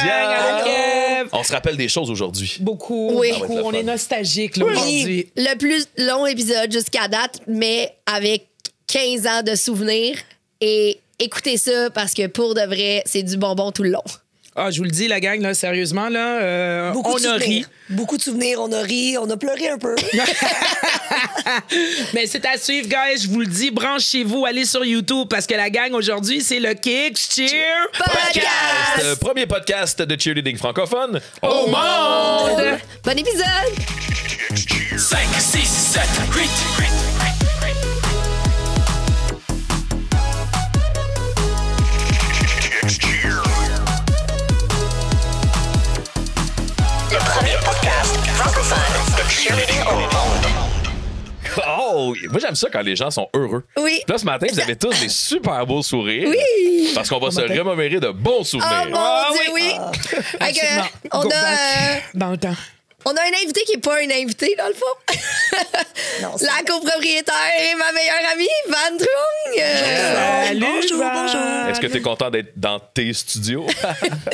Lydia. On se rappelle des choses aujourd'hui. Beaucoup. Oui. Beaucoup. Ça va être le On fun. est nostalgique là, aujourd'hui. Le plus long épisode jusqu'à date, mais avec 15 ans de souvenirs. Et écoutez ça parce que pour de vrai, c'est du bonbon tout le long. Ah, je vous le dis, la gang, là, sérieusement, là, Beaucoup on de a ri. souvenirs. Beaucoup de souvenirs. On a ri, on a pleuré un peu. Mais c'est à suivre, guys. Je vous le dis, branchez-vous, allez sur YouTube parce que la gang, aujourd'hui, c'est le Kick Cheer Podcast! Premier podcast de cheerleading francophone au monde. Bon épisode! 5, 6, 7, 8. Le premier podcast francophone de cheerleading au monde. Oh, moi j'aime ça quand les gens sont heureux. Oui. Puis là, ce matin, vous avez tous des super beaux sourires. Oui. Parce qu'on va se remémorer de bons souvenirs. Oh mon Ah Dieu, oui. oui! Fait que, Absolument. on Go a... back dans le temps. On a un invité qui n'est pas un invité, dans le fond. Non, c'est La copropriétaire et ma meilleure amie, Van Trung. Salut, Bonjour, Van. bonjour. Est-ce que tu es content d'être dans tes studios?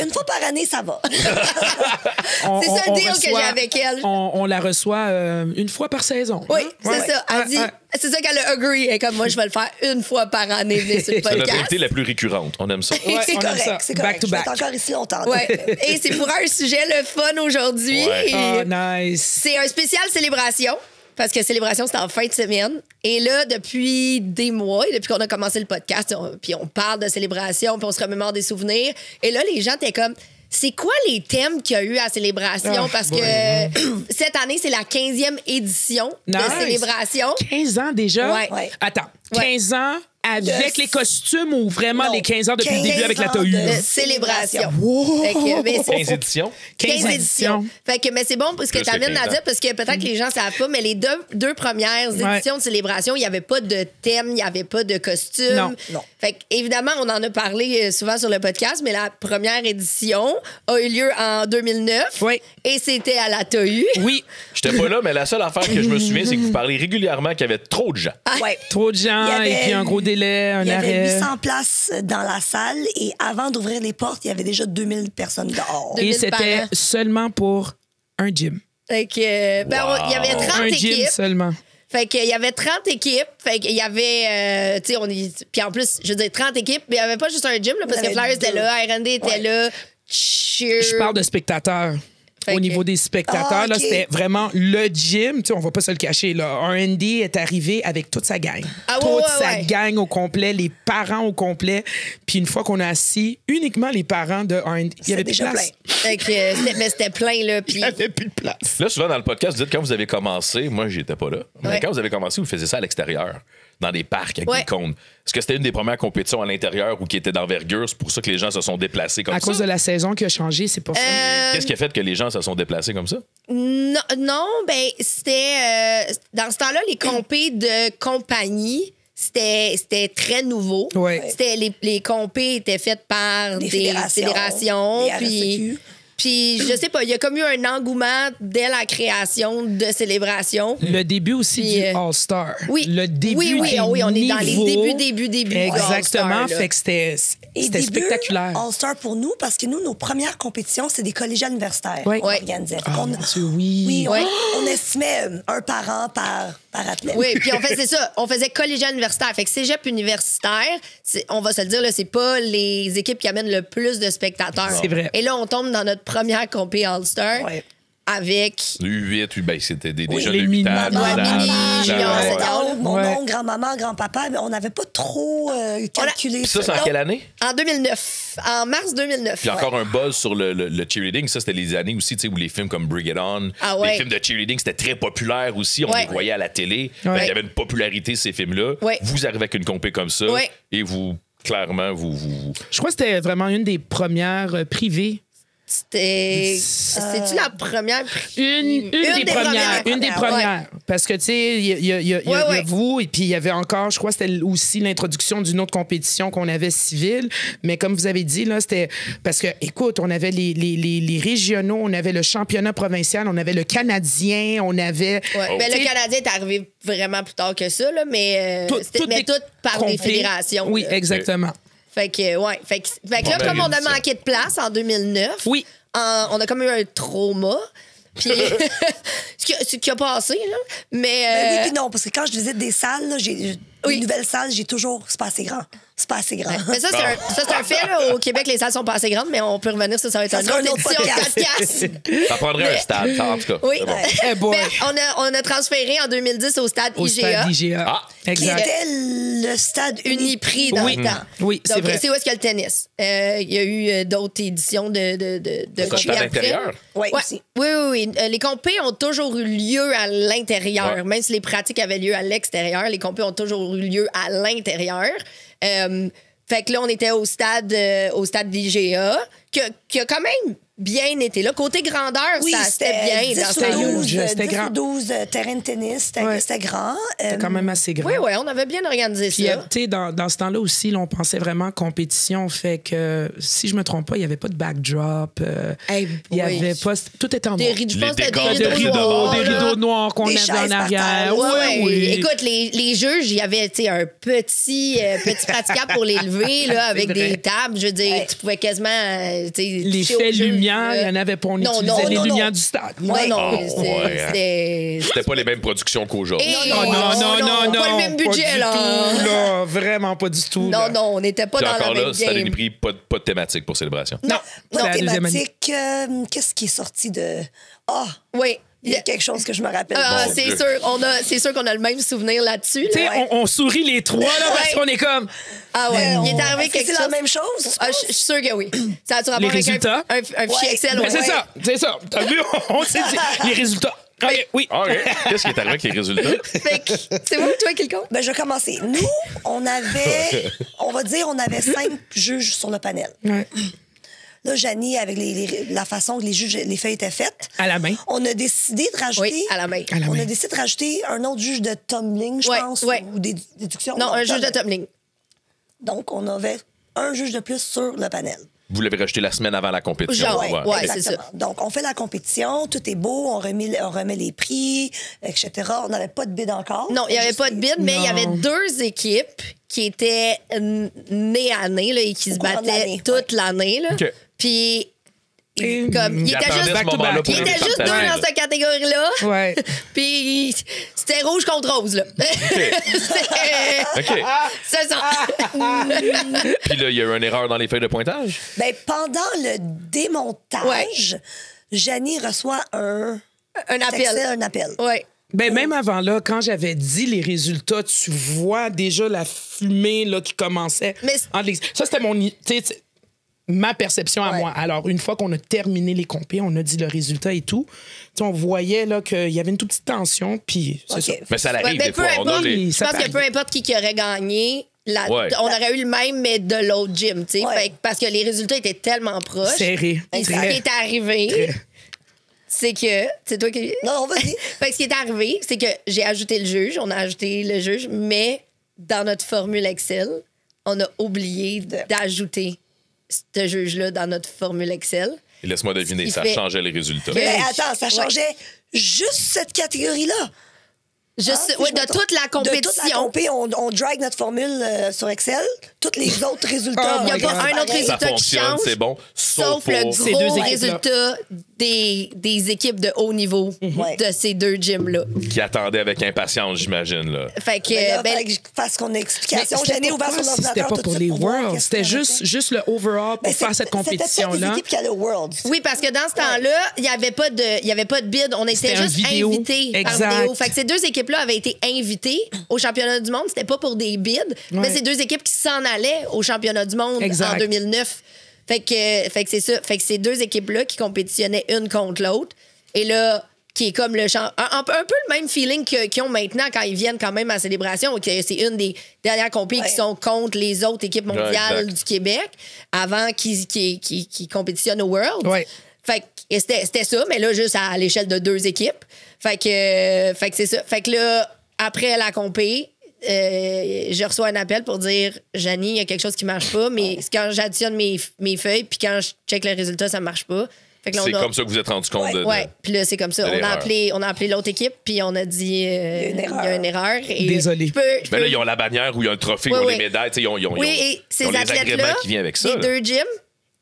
Une fois par année, ça va. C'est ça le deal que j'ai avec elle. On la reçoit une fois par saison. Oui, Hein? c'est Ouais. ça. Elle dit... C'est ça qu'elle a agree. Et comme moi, je vais le faire une fois par année, venir sur le C'est notre podcast. invité la plus récurrente. On aime ça. Ouais, C'est on aime ça. correct, c'est Back correct. to Je vais back. être encore ici longtemps. Ouais. Et c'est pour un sujet le fun aujourd'hui. Ouais. Oh, nice. C'est un spécial célébration. Parce que célébration, c'est en fin de semaine. Et là, depuis des mois, et depuis qu'on a commencé le podcast, puis on parle de célébration, puis on se remémore des souvenirs. Et là, les gens étaient comme... C'est quoi les thèmes qu'il y a eu à Célébration? Ah, Parce que cette année, c'est la 15e édition Nice. de Célébration. 15 ans déjà? Ouais. Ouais. Attends, Ouais. 15 ans avec les costumes ou vraiment Non, les 15 ans depuis le 15 début avec la ans Tohu? De célébration. Wow. Fait que, mais c'est- 15 éditions. 15 éditions. Fait que, mais c'est bon parce que Plus tu que amènes 15 à ans. dire, parce que peut-être que les gens ne savent pas, mais les deux premières éditions de célébration, il n'y avait pas de thème, il n'y avait pas de costume. Non. Non. Fait que, évidemment, on en a parlé souvent sur le podcast, mais la première édition a eu lieu en 2009. Oui. Et c'était à la Tohu. Oui, J'étais pas là, mais la seule affaire que je me souviens, c'est que vous parlez régulièrement qu'il y avait trop de gens. Ouais. trop de gens Il y avait- et puis un gros délai, un Il y avait arrêt. 800 places dans la salle et avant d'ouvrir les portes, il y avait déjà 2000 personnes dehors. Deux- Et 2000 c'était parents. seulement pour un gym. Fait que, il y avait 30 Un gym équipes. seulement. Fait qu'il y avait 30 équipes. Fait qu'il y avait, tu sais, puis en plus, je veux dire 30 équipes, mais il n'y avait pas juste un gym, là, parce Il y que avait Flyers était deux. là, R&D était Ouais. là, Cheer. Je parle de spectateurs. Fait Au que- niveau des spectateurs, Ah, là, ok. c'était vraiment le gym. Tu sais, on va pas se le cacher. Là. R&D est arrivé avec toute sa gang. Ah ouais, toute ouais, sa ouais. gang au complet, les parents au complet. Puis une fois qu'on a assis, uniquement les parents de R&D, il y avait plus de déjà place. Fait que, mais c'était plein, là. Puis Il y avait plus de place. Là, souvent dans le podcast, vous dites quand vous avez commencé, moi, j'étais pas là, mais Ouais. quand vous avez commencé, vous faisiez ça à l'extérieur, dans des parcs avec Ouais. des cônes. Est-ce que c'était une des premières compétitions à l'intérieur ou qui était d'envergure? C'est pour ça que les gens se sont déplacés comme À ça? cause de la saison qui a changé, c'est pour ça. Qu'est-ce qui a fait que les gens se sont déplacés comme ça? non, ben, c'était. Dans ce temps-là, les compés de compagnie, c'était très nouveau. Ouais. C'était les compés étaient faites par Les des fédérations. les Puis. RSEQ. Puis, je sais pas, il y a comme eu un engouement dès la création de Célébration. Le début aussi Puis, du All-Star. Oui. Le début Oui, des on est dans les niveaux. débuts du Exactement. All-Star, là. Fait que c'était Et c'était début spectaculaire. All-Star pour nous, parce que nous, nos premières compétitions, c'est des collégiales universitaires Ouais. qu'on Ouais. organisait. Fait Oh, qu'on- mon Dieu, oui. Oui, Ouais. on estimait un parent par athlète. Oui, puis c'est ça, on faisait collégial universitaire. Fait que cégep universitaire, on va se le dire, là, c'est pas les équipes qui amènent le plus de spectateurs. C'est vrai. Et là, on tombe dans notre première compé All-Star Ouais. avec... U8, ben, c'était des jeunes les de 8 ans, mini- 10 ans, Ouais, mini, 12 junior, ans. senior. Mon Ouais. oncle, grand-maman, grand-papa, mais on n'avait pas trop calculé. Puis ça, c'est en quelle année? En 2009. En mars 2009. Puis encore un buzz sur le cheerleading. Ça, c'était les années aussi, tu sais, où les films comme Bring It On, Ah ouais. les films de cheerleading, c'était très populaire aussi. On Ouais. les voyait à la télé. Ouais. Fait qu'il y avait une popularité, ces films-là. Ouais. Vous arrivez avec une compé comme ça Ouais. et vous, clairement, vous... Je crois que c'était vraiment une des premières privées. C'est-tu la première? Une des premières. Une des premières. Parce que, tu sais, il y a Ouais. vous, et puis il y avait encore, je crois, c'était aussi l'introduction d'une autre compétition qu'on avait civile. Mais comme vous avez dit, là, c'était. Parce que, écoute, on avait les régionaux, on avait le championnat provincial, on avait le Canadien, on avait. Ouais. Ben, Tu sais, le Canadien est arrivé vraiment plus tard que ça, là, mais tout tout par des compé. fédérations. Oui, là. exactement. Fait que, ouais. Fait que là, ben, comme on a réédition. manqué de place en 2009, Oui. on a comme eu un trauma. Puis, ce qui a passé, là. Mais. Ben oui, puis non, parce que quand je visite des salles, là, Oui. une nouvelle salle, j'ai toujours. C'est pas assez grand. C'est pas assez grand. Mais ça, c'est un fait. Là. Au Québec, les salles sont pas assez grandes, mais on peut revenir. Ça va être Ça sera un autre édition podcast. podcast. Ça prendrait un stade, ça, en tout cas. Oui. C'est bon. Eh boy. Mais on a transféré en 2010 au stade Au IGA. stade IGA. Ah. Qui Exact. était le stade Uniprix dans Oui. le temps. Oui, c'est Donc, vrai. c'est où est-ce qu'il y a le tennis. Il y a eu d'autres éditions de Ça, compés c'est à après. l'intérieur? Oui, Ouais. aussi. Oui. Les compés ont toujours eu lieu à l'intérieur. Ouais. Même si les pratiques avaient lieu à l'extérieur, les compés ont toujours eu lieu à l'intérieur. Fait que là, on était au stade d'IGA, qui a quand même bien été là. Côté grandeur, Oui, ça c'était bien. 10 dans sur ce 12, huge, c'était 10 grand. sur 12 terrains de tennis. C'était Ouais. c'était grand. C'est quand même assez grand. Oui, on avait bien organisé Puis, ça. tu sais, dans ce temps-là aussi, là, on pensait vraiment compétition. Fait que, si je me trompe pas, il n'y avait pas de backdrop. Hey, Il y boy. avait pas. Tout était en Des noir. rideaux, je Les pense que c'était décors des de rideaux, rideaux, noirs, Des là. rideaux noirs qu'on Des avait chaises en par arrière. terre. Ouais. Oui. Écoute, les juges, il y avait tu sais, un petit praticable pour les lever là, avec C'est vrai. des tables. Je veux dire, Ouais. tu pouvais quasiment. Tu sais, Les toucher au faits juge, lumière, il là. y en avait pas. On Non, utilisait non, les non, lumières non. du stade. Non, Ouais. non. Oh, ouais. C'était pas les mêmes productions qu'aujourd'hui. Et- Oh, non. Pas le même budget, du là. tout, là. Vraiment pas du tout. là. Non, on n'était pas Puis dans la encore même là, c'était game. les prix, pas de thématique pour célébration. Non, C'est Pas la deuxième année. thématique. Qu'est-ce qui est sorti de. Ah! oui. Il y a quelque chose que je me rappelle. Ah, Bon c'est Dieu. sûr qu'on a le même souvenir là-dessus. Tu sais, là. on sourit les trois, là, parce Ouais. qu'on est comme. Ah ouais, il est arrivé Est-ce que quelque c'est chose. la même chose? Ah, je suis sûre que oui. Ça a-tu rapport Les avec résultats? un fichier Ouais. Excel? Mais ouais. c'est ça. T'as vu? On s'est dit. Les résultats. OK, oui. Ah, OK. Qu'est-ce qui est arrivé avec les résultats? Fait que c'est moi ou toi qui le compte? Ben, je vais commencer. Nous, on avait 5 juges sur le panel. Ouais. Là, Janie, avec la façon que les feuilles étaient faites, À la main. on a décidé de rajouter. Oui, à la main. À la On main. a décidé de rajouter un autre juge de tumbling, je Ouais, pense, ouais. ou des déductions. Non, un juge de tumbling. Donc, on avait un juge de plus sur le panel. Vous l'avez rejeté la semaine avant la compétition. Genre, ouais, c'est Exactement. ça. Donc, on fait la compétition, tout est beau, on remet les prix, etc. On n'avait pas de bid encore. Non, il n'y avait pas de bid, mais il y avait deux équipes qui étaient nez à nez là, et qui se courant de battaient l'année, toute l'année. Là. OK. Puis, Et- comme, il Ils était attendaient juste, ce moment-là back to pour il back. le était juste deux partager, dans là. cette catégorie-là. Ouais. Puis, c'était rouge contre rose. Là. OK. C'est ça. Puis là, il y a eu une erreur dans les feuilles de pointage. Ben, pendant le démontage, Janie reçoit un Un appel. un appel. Oui. Ben, même avant là, quand j'avais dit les résultats, tu vois déjà la fumée là, qui commençait. Mais- Ça, c'était ma perception à Ouais. moi. Alors, une fois qu'on a terminé les compés, on a dit le résultat et tout, tu sais, on voyait là, qu'il y avait une toute petite tension, puis c'est OK. ça. Mais ça Ouais, l'arrive ben, des peu fois. On a importe, les- je Ça pense peut que peu arriver. importe qui aurait gagné, Ouais. on aurait eu le même, mais de l'autre gym. Tu sais. Ouais. Fait que- parce que les résultats étaient tellement proches. Serré. Et ce Très. qui est arrivé, c'est que. C'est toi qui. Non, vas-y. Fait que ce qui est arrivé, c'est que j'ai ajouté le juge, on a ajouté le juge, mais dans notre formule Excel, on a oublié d'ajouter ce juge-là dans notre formule Excel. Et laisse-moi deviner, Ce qui ça fait- changeait les résultats. Mais attends, ça Ouais. changeait juste cette catégorie-là. Juste, Hein, ouais, si je me de trompe. toute la De toute la compétition. compé, on drag notre formule sur Excel. Tous les autres résultats. Oh Il n'y a my pas God. un autre pareil. résultat Ça qui fonctionne, change. c'est bon. Sauf le pour- Ces deux gros équipes-là. résultat des équipes de haut niveau Ouais. de ces deux gyms-là. Qui attendait avec impatience, j'imagine. Là. Fait que, Ben là, ben, fallait que je fasse qu'on ait explication. C'était Janie a ouvert son pourquoi si ordinateur c'était pas tout pour de les suite pour voir Worlds. qu'est-ce C'était qu'il y avait. juste le overall pour Ben, faire cette C'était pas des compétition-là. équipes qui allaient au World. oui, parce que dans ce temps-là, il n'y avait pas de bid. On était C'était un juste vidéo. invités par Exact. vidéo. Fait que ces deux équipes-là avaient été invitées au championnat du monde. C'était pas pour des bids, mais Ouais. c'est deux équipes qui s'en allaient au championnat du monde Exact. en 2009. Fait que c'est ça. Fait que ces deux équipes-là qui compétitionnaient une contre l'autre. Et là, qui est comme un peu le même feeling qu'ils ont maintenant quand ils viennent quand même à la célébration. Que c'est une des dernières compés Ouais. qui sont contre les autres équipes mondiales exact. du Québec avant qu'ils compétitionnent au World. Ouais. Fait que c'était ça, mais là, juste à l'échelle de deux équipes. Fait que c'est ça. Fait que là, après la compé, je reçois un appel pour dire Janie, il y a quelque chose qui marche pas, mais quand j'additionne mes feuilles, puis quand je check le résultat, ça marche pas. Fait que là, C'est comme ça que vous êtes rendu compte de. Ouais, puis là, c'est comme ça. de l'erreur. On a appelé l'autre équipe, puis on a dit il y a une erreur. Et Désolé. je Mais là, peux- ils ont la bannière où il y a le trophée, ils ont les médailles, ils ont et ces ils ont les athlètes-là, agréments qui viennent avec ça. les là. deux gyms,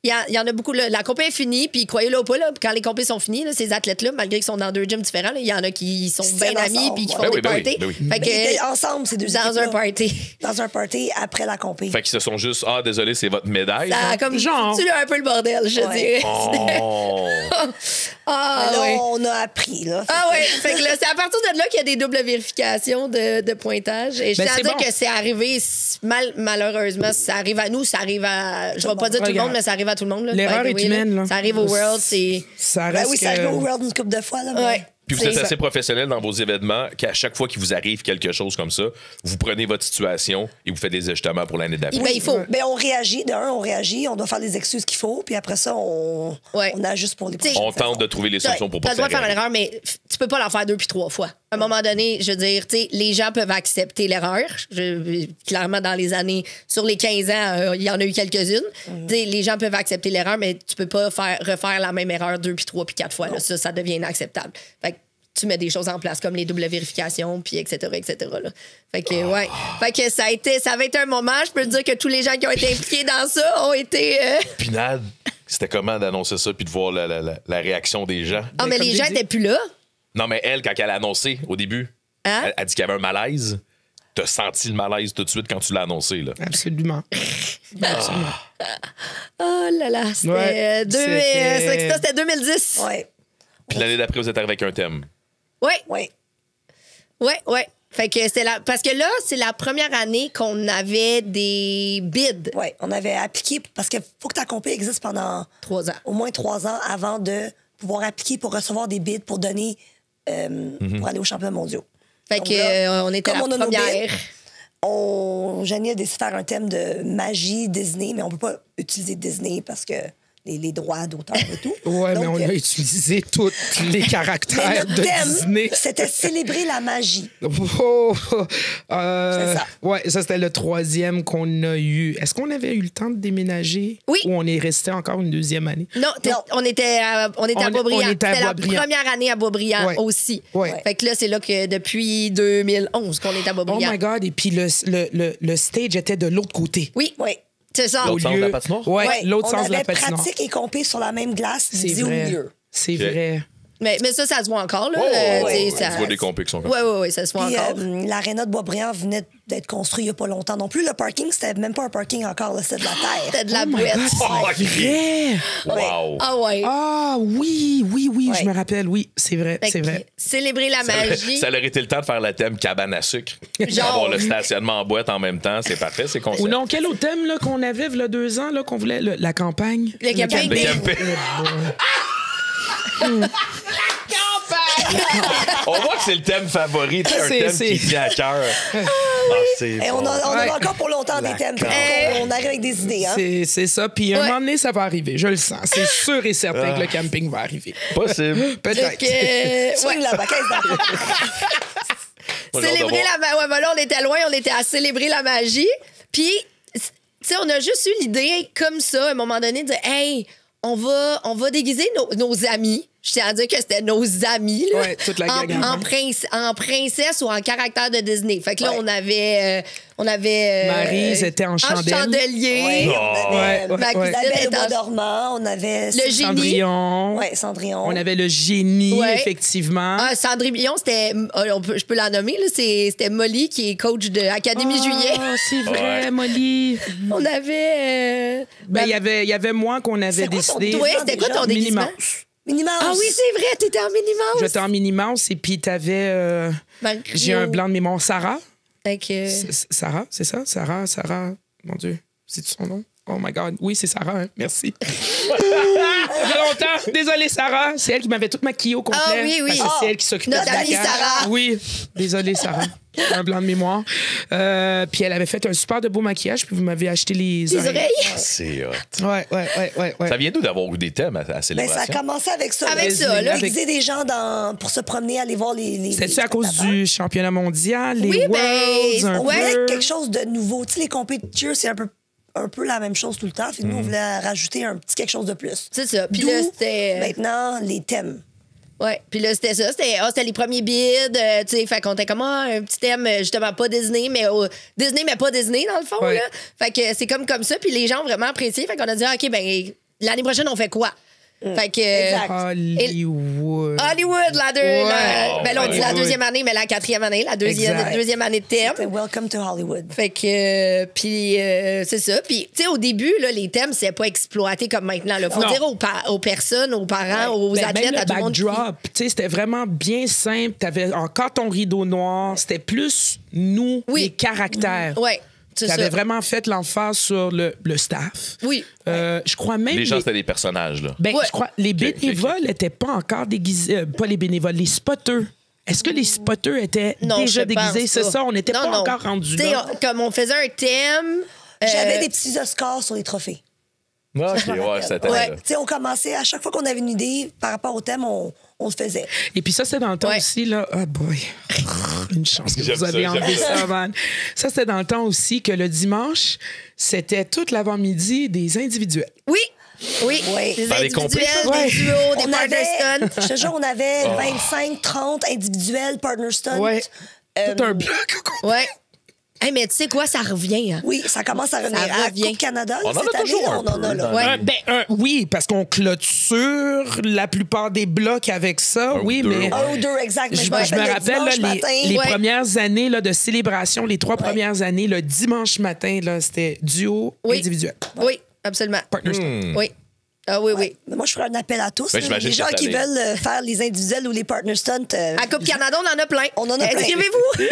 il y en a beaucoup. Là. La compé est finie, puis croyez-le ou pas, là, quand les compés sont finis, là, ces athlètes-là, malgré qu'ils sont dans deux gyms différents, là, il y en a qui sont Ils bien tiennent amis, ensemble, puis qui ouais. font Ben des oui, parties. ben oui, ben oui. Fait Mais ils étaient que, ensemble, ces deux dans équipes-là. un party. Dans un party après la compé. Fait qu'ils se sont juste, désolé, c'est votre médaille. Ça a comme Genre. tu un peu le bordel, je Ouais. dirais. Oh! Ah, là, ouais. on a appris. Là. Ah ouais, fait que là, c'est à partir de là qu'il y a des doubles vérifications de pointage. Et je Ben, tiens à c'est dire bon. que c'est arrivé malheureusement, ça arrive à nous, ça arrive à. Je vais pas dire tout le Regarde. monde, mais ça arrive à tout le monde. Là, L'erreur by the est way, humaine, là. Ça arrive au World, c'est. Ça Ben reste oui, ça que- arrive au World une couple de fois. Là, mais- Ouais. Puis vous C'est êtes ça. assez professionnel dans vos événements qu'à chaque fois qu'il vous arrive quelque chose comme ça, vous prenez votre situation et vous faites des ajustements pour l'année d'après. Ben, il faut. Ben, on réagit. On réagit. On doit faire les excuses qu'il faut. Puis après ça, on ajuste pour les T'sais, prochaines On tente de trouver les T'as solutions pour t'as pas le droit que de ça faire arrive. l'erreur, mais tu peux pas la faire 2 puis 3 fois. À un moment donné, je veux dire, tu sais, les gens peuvent accepter l'erreur. Clairement, dans les années, sur les 15 ans, il y en a eu quelques-unes. Tu sais, les gens peuvent accepter l'erreur, mais tu peux pas refaire la même erreur 2 puis 3 puis 4 fois. Là. Ça devient inacceptable. Fait que tu mets des choses en place comme les doubles vérifications, puis etc., là. Fait que, ouais. Fait que ça va être un moment, je peux te dire que tous les gens qui ont été impliqués dans ça ont été... Pinade, c'était comment d'annoncer ça puis de voir la réaction des gens? Ah, mais comme les j'ai gens dit. étaient plus là. Non, mais elle, quand elle a annoncé au début, Hein? elle dit qu'il y avait un malaise. T'as senti le malaise tout de suite quand tu l'as annoncé, là. Absolument. Absolument. Oh là là, c'était Ouais, c'était 2010. Ouais. Puis l'année d'après, vous êtes arrivé avec un thème. Ouais, Ouais. ouais. Fait que parce que là, c'est la première année qu'on avait des bids. Ouais. On avait appliqué parce qu'il faut que ta compé existe pendant 3 ans. au moins 3 ans avant de pouvoir appliquer pour recevoir des bids pour donner pour aller aux championnats mondiaux. Fait Donc que là, on était comme la on a nos première. bids, Janie a décidé de faire un thème de magie Disney, mais on peut pas utiliser Disney parce que les droits d'auteur et tout. Ouais, mais Donc, on a utilisé tous les mais caractères notre de thème, Disney. c'était célébrer la magie. Oh, C'est ça. Ouais, ça, c'était le 3e qu'on a eu. Est-ce qu'on avait eu le temps de déménager? Oui. Ou on est resté encore une 2e année? Non, on était à On Boisbriand. était à C'était la Boisbriand. première année à Boisbriand Ouais. aussi. Ouais. Fait que là, c'est là que depuis 2011 qu'on est à Oh Boisbriand. my God. Et puis le stage était de l'autre côté. Oui, Oui. c'est ça. L'autre sens de la patinoire? Ouais, Ouais, l'autre on sens de la avait patinoire. pratique et compé sur la même glace, C'est dit au vrai. milieu. C'est Ok. vrai. Mais ça se voit encore. Là. Ouais, tu sais, tu vois des compés qui sont comme Oui, ça se voit Puis encore. l'aréna de Boisbriand venait d'être construit il n'y a pas longtemps non plus. Le parking, c'était même pas un parking encore, là, c'était de la terre. C'était de la Oh my bouette. God, c'est vrai. Wow! Ah ouais. Ah oui, Ouais. je me rappelle. Oui, c'est vrai, Fait c'est que vrai. Célébrer la magie. Ça leur été le temps de faire le thème cabane à sucre. Genre. Avoir le stationnement en boîte en même temps, c'est parfait, c'est concept. Ou non, quel autre thème là, qu'on avait il y a 2 ans, là, qu'on voulait, la campagne? Le camping. Le camping. On voit que c'est le thème favori, tu sais, un C'est- thème c'est- qui tient à cœur. C'est Et on bon. en Ouais. a encore pour longtemps des thèmes. On arrive avec des idées. Hein? C'est ça. Puis un Ouais. moment donné, ça va arriver. Je le sens. C'est sûr et certain que le camping va arriver. Possible. Peut-être. Fait que, Swing la baquette dans Moi, j'ai hâte de célébrer voir. la magie. Ouais, ben là, on était loin, on était à célébrer la magie. Puis, tu sais, on a juste eu l'idée, comme ça, à un moment donné, de dire, hey, on va déguiser nos amis. Je tiens à dire que c'était nos amis, là. Ouais, toute la gang en princesse ou en caractère de Disney. Fait que là, Ouais. on avait Maryse était en chandelle. chandelier. Ouais, on avait Ouais, Ma ouais. cousine la belle était bois en- dormant, on avait Le génie. Cendrillon. Ouais, Cendrillon. On avait le génie, Ouais. effectivement. Ah, Cendrillon, c'était. Je peux la nommer, là. C'était Molly, qui est coach de Académie Juillet. Ah, c'est vrai, Ouais. Molly. On avait. Ben, il y avait moi qu'on avait C'est quoi ton décidé. déguisement Ouais, c'était quoi déjà? ton Minnie déguisement? Mouse. Minnie Mouse. Ah oui, c'est vrai, t'étais en Minnie Mouse. J'étais en Minnie Mouse et puis t'avais... Mario. j'ai un blanc de mémoire. Sarah? Fait que- Sarah, c'est ça? Sarah. Mon Dieu. C'est son nom? Oh my God. Oui, c'est Sarah, hein? Merci. Ça fait longtemps. Désolée, Sarah. C'est elle qui m'avait toute maquillée au complet. Ah oui, oui. Parce que Ah, c'est elle qui s'occupait notre de la amie cage. Sarah. Oui. Désolée, Sarah. Un blanc de mémoire. Puis elle avait fait un super de beau maquillage, puis vous m'avez acheté les Les oreilles. oreilles. C'est hot. Ouais. Ça vient d'où d'avoir eu des thèmes à Ben, célébration? ça a commencé avec ça. Avec là. ça, là. Déguiser des gens pour se promener, aller voir les C'était-tu à cause spectateurs. du championnat mondial, les Oui, ben, Worlds, un On voulait peu? quelque chose de nouveau. Tu sais, les compétitions, c'est un peu un peu la même chose tout le temps. Puis nous, on voulait rajouter un petit quelque chose de plus. C'est ça. Puis D'où, là, c'était. maintenant, les thèmes. Ouais, puis là, c'était ça. C'était les premiers bids, tu sais. Fait qu'on était comme un petit thème, justement, pas Disney, mais pas Disney, dans le fond, Ouais. là. Fait que c'est comme ça. Puis les gens ont vraiment apprécié. Fait qu'on a dit, OK, ben l'année prochaine, on fait quoi? Fait que. Exact. Hollywood. Hollywood, ben là, on dit la ouais. deuxième année, mais la quatrième année, la Exact. deuxième année de thème. C'était Welcome to Hollywood. Fait que, puis c'est ça. Puis, tu sais, au début, là, les thèmes, c'est pas exploité comme maintenant. Il faut Non. dire aux personnes, aux parents, aux Ben, athlètes, même à tout le monde. backdrop, tu sais, c'était vraiment bien simple. T'avais encore ton rideau noir. C'était plus nous, Oui. les caractères. Ouais, c'est ça. T'avais vraiment fait l'emphase sur le staff. Oui. Je crois même... Les gens, c'était des personnages, là. Ben, Ouais. je crois les bénévoles n'étaient pas encore déguisés. Pas les bénévoles, les spotters. Est-ce que les spotters étaient Non, déjà je déguisés? pense C'est pas. ça, on n'était Non, pas non. encore rendus Tu sais, là. comme on faisait un thème. J'avais des petits Oscars sur les trophées. OK, Je me ouais, rappelle. c'était Ouais. là. Tu sais, on commençait, à chaque fois qu'on avait une idée par rapport au thème, on le faisait. Et puis ça, c'était dans le temps Ouais. aussi, là. Oh boy. Une chance que J'aime vous avez ça, enlevé j'aime ça, man. Ça, c'était dans le temps aussi que le dimanche, c'était toute l'avant-midi des individuels. Oui. Oui. Oui. Des Dans les compés, individuels, ça? des duos, des On partner avait, stunts. je te jure, on avait 25, 30 individuels, partner stunt. Ouais. Tout un bloc. Ouais. Hey, mais tu sais quoi, ça revient, hein? Oui, ça commence à revenir. Ça À revient. Coupe Canada, On en a cette année, toujours un on en peu a là. dans Ouais. Oui, parce qu'on clôture la plupart des blocs avec ça. Un Oui, ou deux, mais... ouais. Un ou deux, exact. Je, Mais je me le rappelle là, dimanche matin, les Ouais. premières années là, de célébration, les 3 premières années, le dimanche matin, là, c'était duo Oui. individuel. Oui, absolument. Partner stunt. Oui. Ah oui, oui. Mais moi, je ferais un appel à tous. Ben, là. j'imagine Les gens cette qui année. veulent faire les individuels ou les partner stunts. À Coupe Canada, on en a plein. On en a plein. Inscrivez-vous.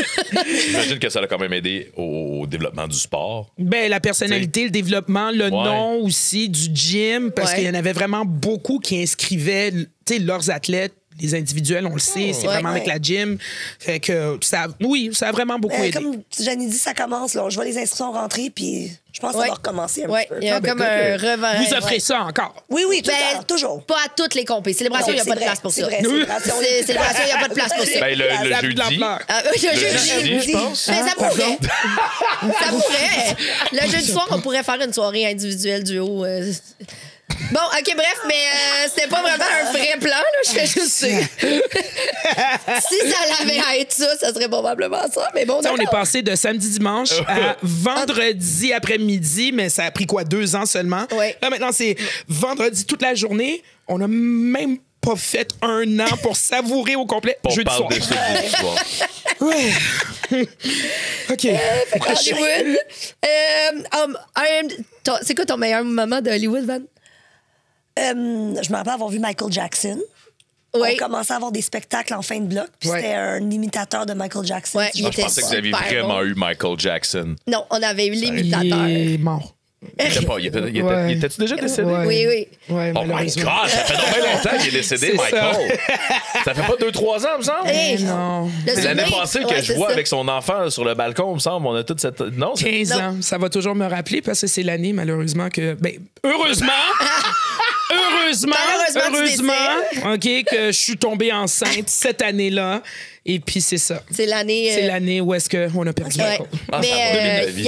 J'imagine que ça a quand même aidé au développement du sport. Ben, la personnalité, le développement, le Ouais. nom aussi du gym, parce Ouais. qu'il y en avait vraiment beaucoup qui inscrivaient tu sais, leurs athlètes. Les individuels, on le sait, c'est Ouais. vraiment avec la gym. Fait que ça, oui, ça a vraiment beaucoup aidé. Comme Jeannie dit, ça commence. Là. Je vois les inscriptions rentrer, puis je pense que ça Ouais. va recommencer un Oui, petit peu. il y a Ah, ben, comme good. un revers. Vous offrez ça encore. Oui, oui, tout le Ben, temps, toujours. Pas à toutes les compés. Célébration, il n'y a C'est pas de vrai, place pour c'est ça. vrai, Célébration, C'est- Célébration, il n'y a pas de place pour ça. Ben, le Ça a plus de jeudi. l'ampleur. Ah, le jeudi, je pense. Mais ça pourrait. Ça pourrait. Le jeudi soir, on pourrait faire une soirée individuelle duo. Bon, OK, bref, mais c'était pas vraiment un vrai plan, là. Je fais juste dire. Si ça l'avait à être ça, ça serait probablement ça. Mais bon, Tu sais, on est d'accord. passé de samedi-dimanche à vendredi après-midi, mais ça a pris quoi, 2 ans seulement? Ouais. Là, maintenant, c'est vendredi toute la journée. On n'a même pas fait 1 an pour savourer au complet On jeudi parle soir. de ça jeudi soir. Ouais. OK. Hollywood. C'est quoi ton meilleur moment de Hollywood, Van? Je me rappelle avoir vu Michael Jackson. Oui. On commençait à avoir des spectacles en fin de bloc, puis Ouais. c'était un imitateur de Michael Jackson. Ouais, Si il je Ah, je pensais que vous aviez super vraiment bon. eu Michael Jackson. Non, on avait eu Il l'imitateur. est mort. Il était pas- il était- Ouais. il était-tu déjà décédé? Ouais. Oui, oui. Ouais, Oh my malheureusement. God, ça fait donc bien longtemps qu'il est décédé, C'est ça. Michael. Ça fait pas 2-3 ans, me semble? Hey, Non. le C'est l'année souvenir. passée que Ouais, je c'est vois ça. avec son enfant sur le balcon, me semble. On a toute cette. Non, c'est. 15 Non. ans. Ça va toujours me rappeler parce que c'est l'année, malheureusement, que. Ben, heureusement! Heureusement, OK, que je suis tombée enceinte cette année-là. Et puis, c'est ça. C'est l'année. C'est l'année où est-ce qu'on a perdu Ouais. Michael. Ah, Mais ça va, de la vie.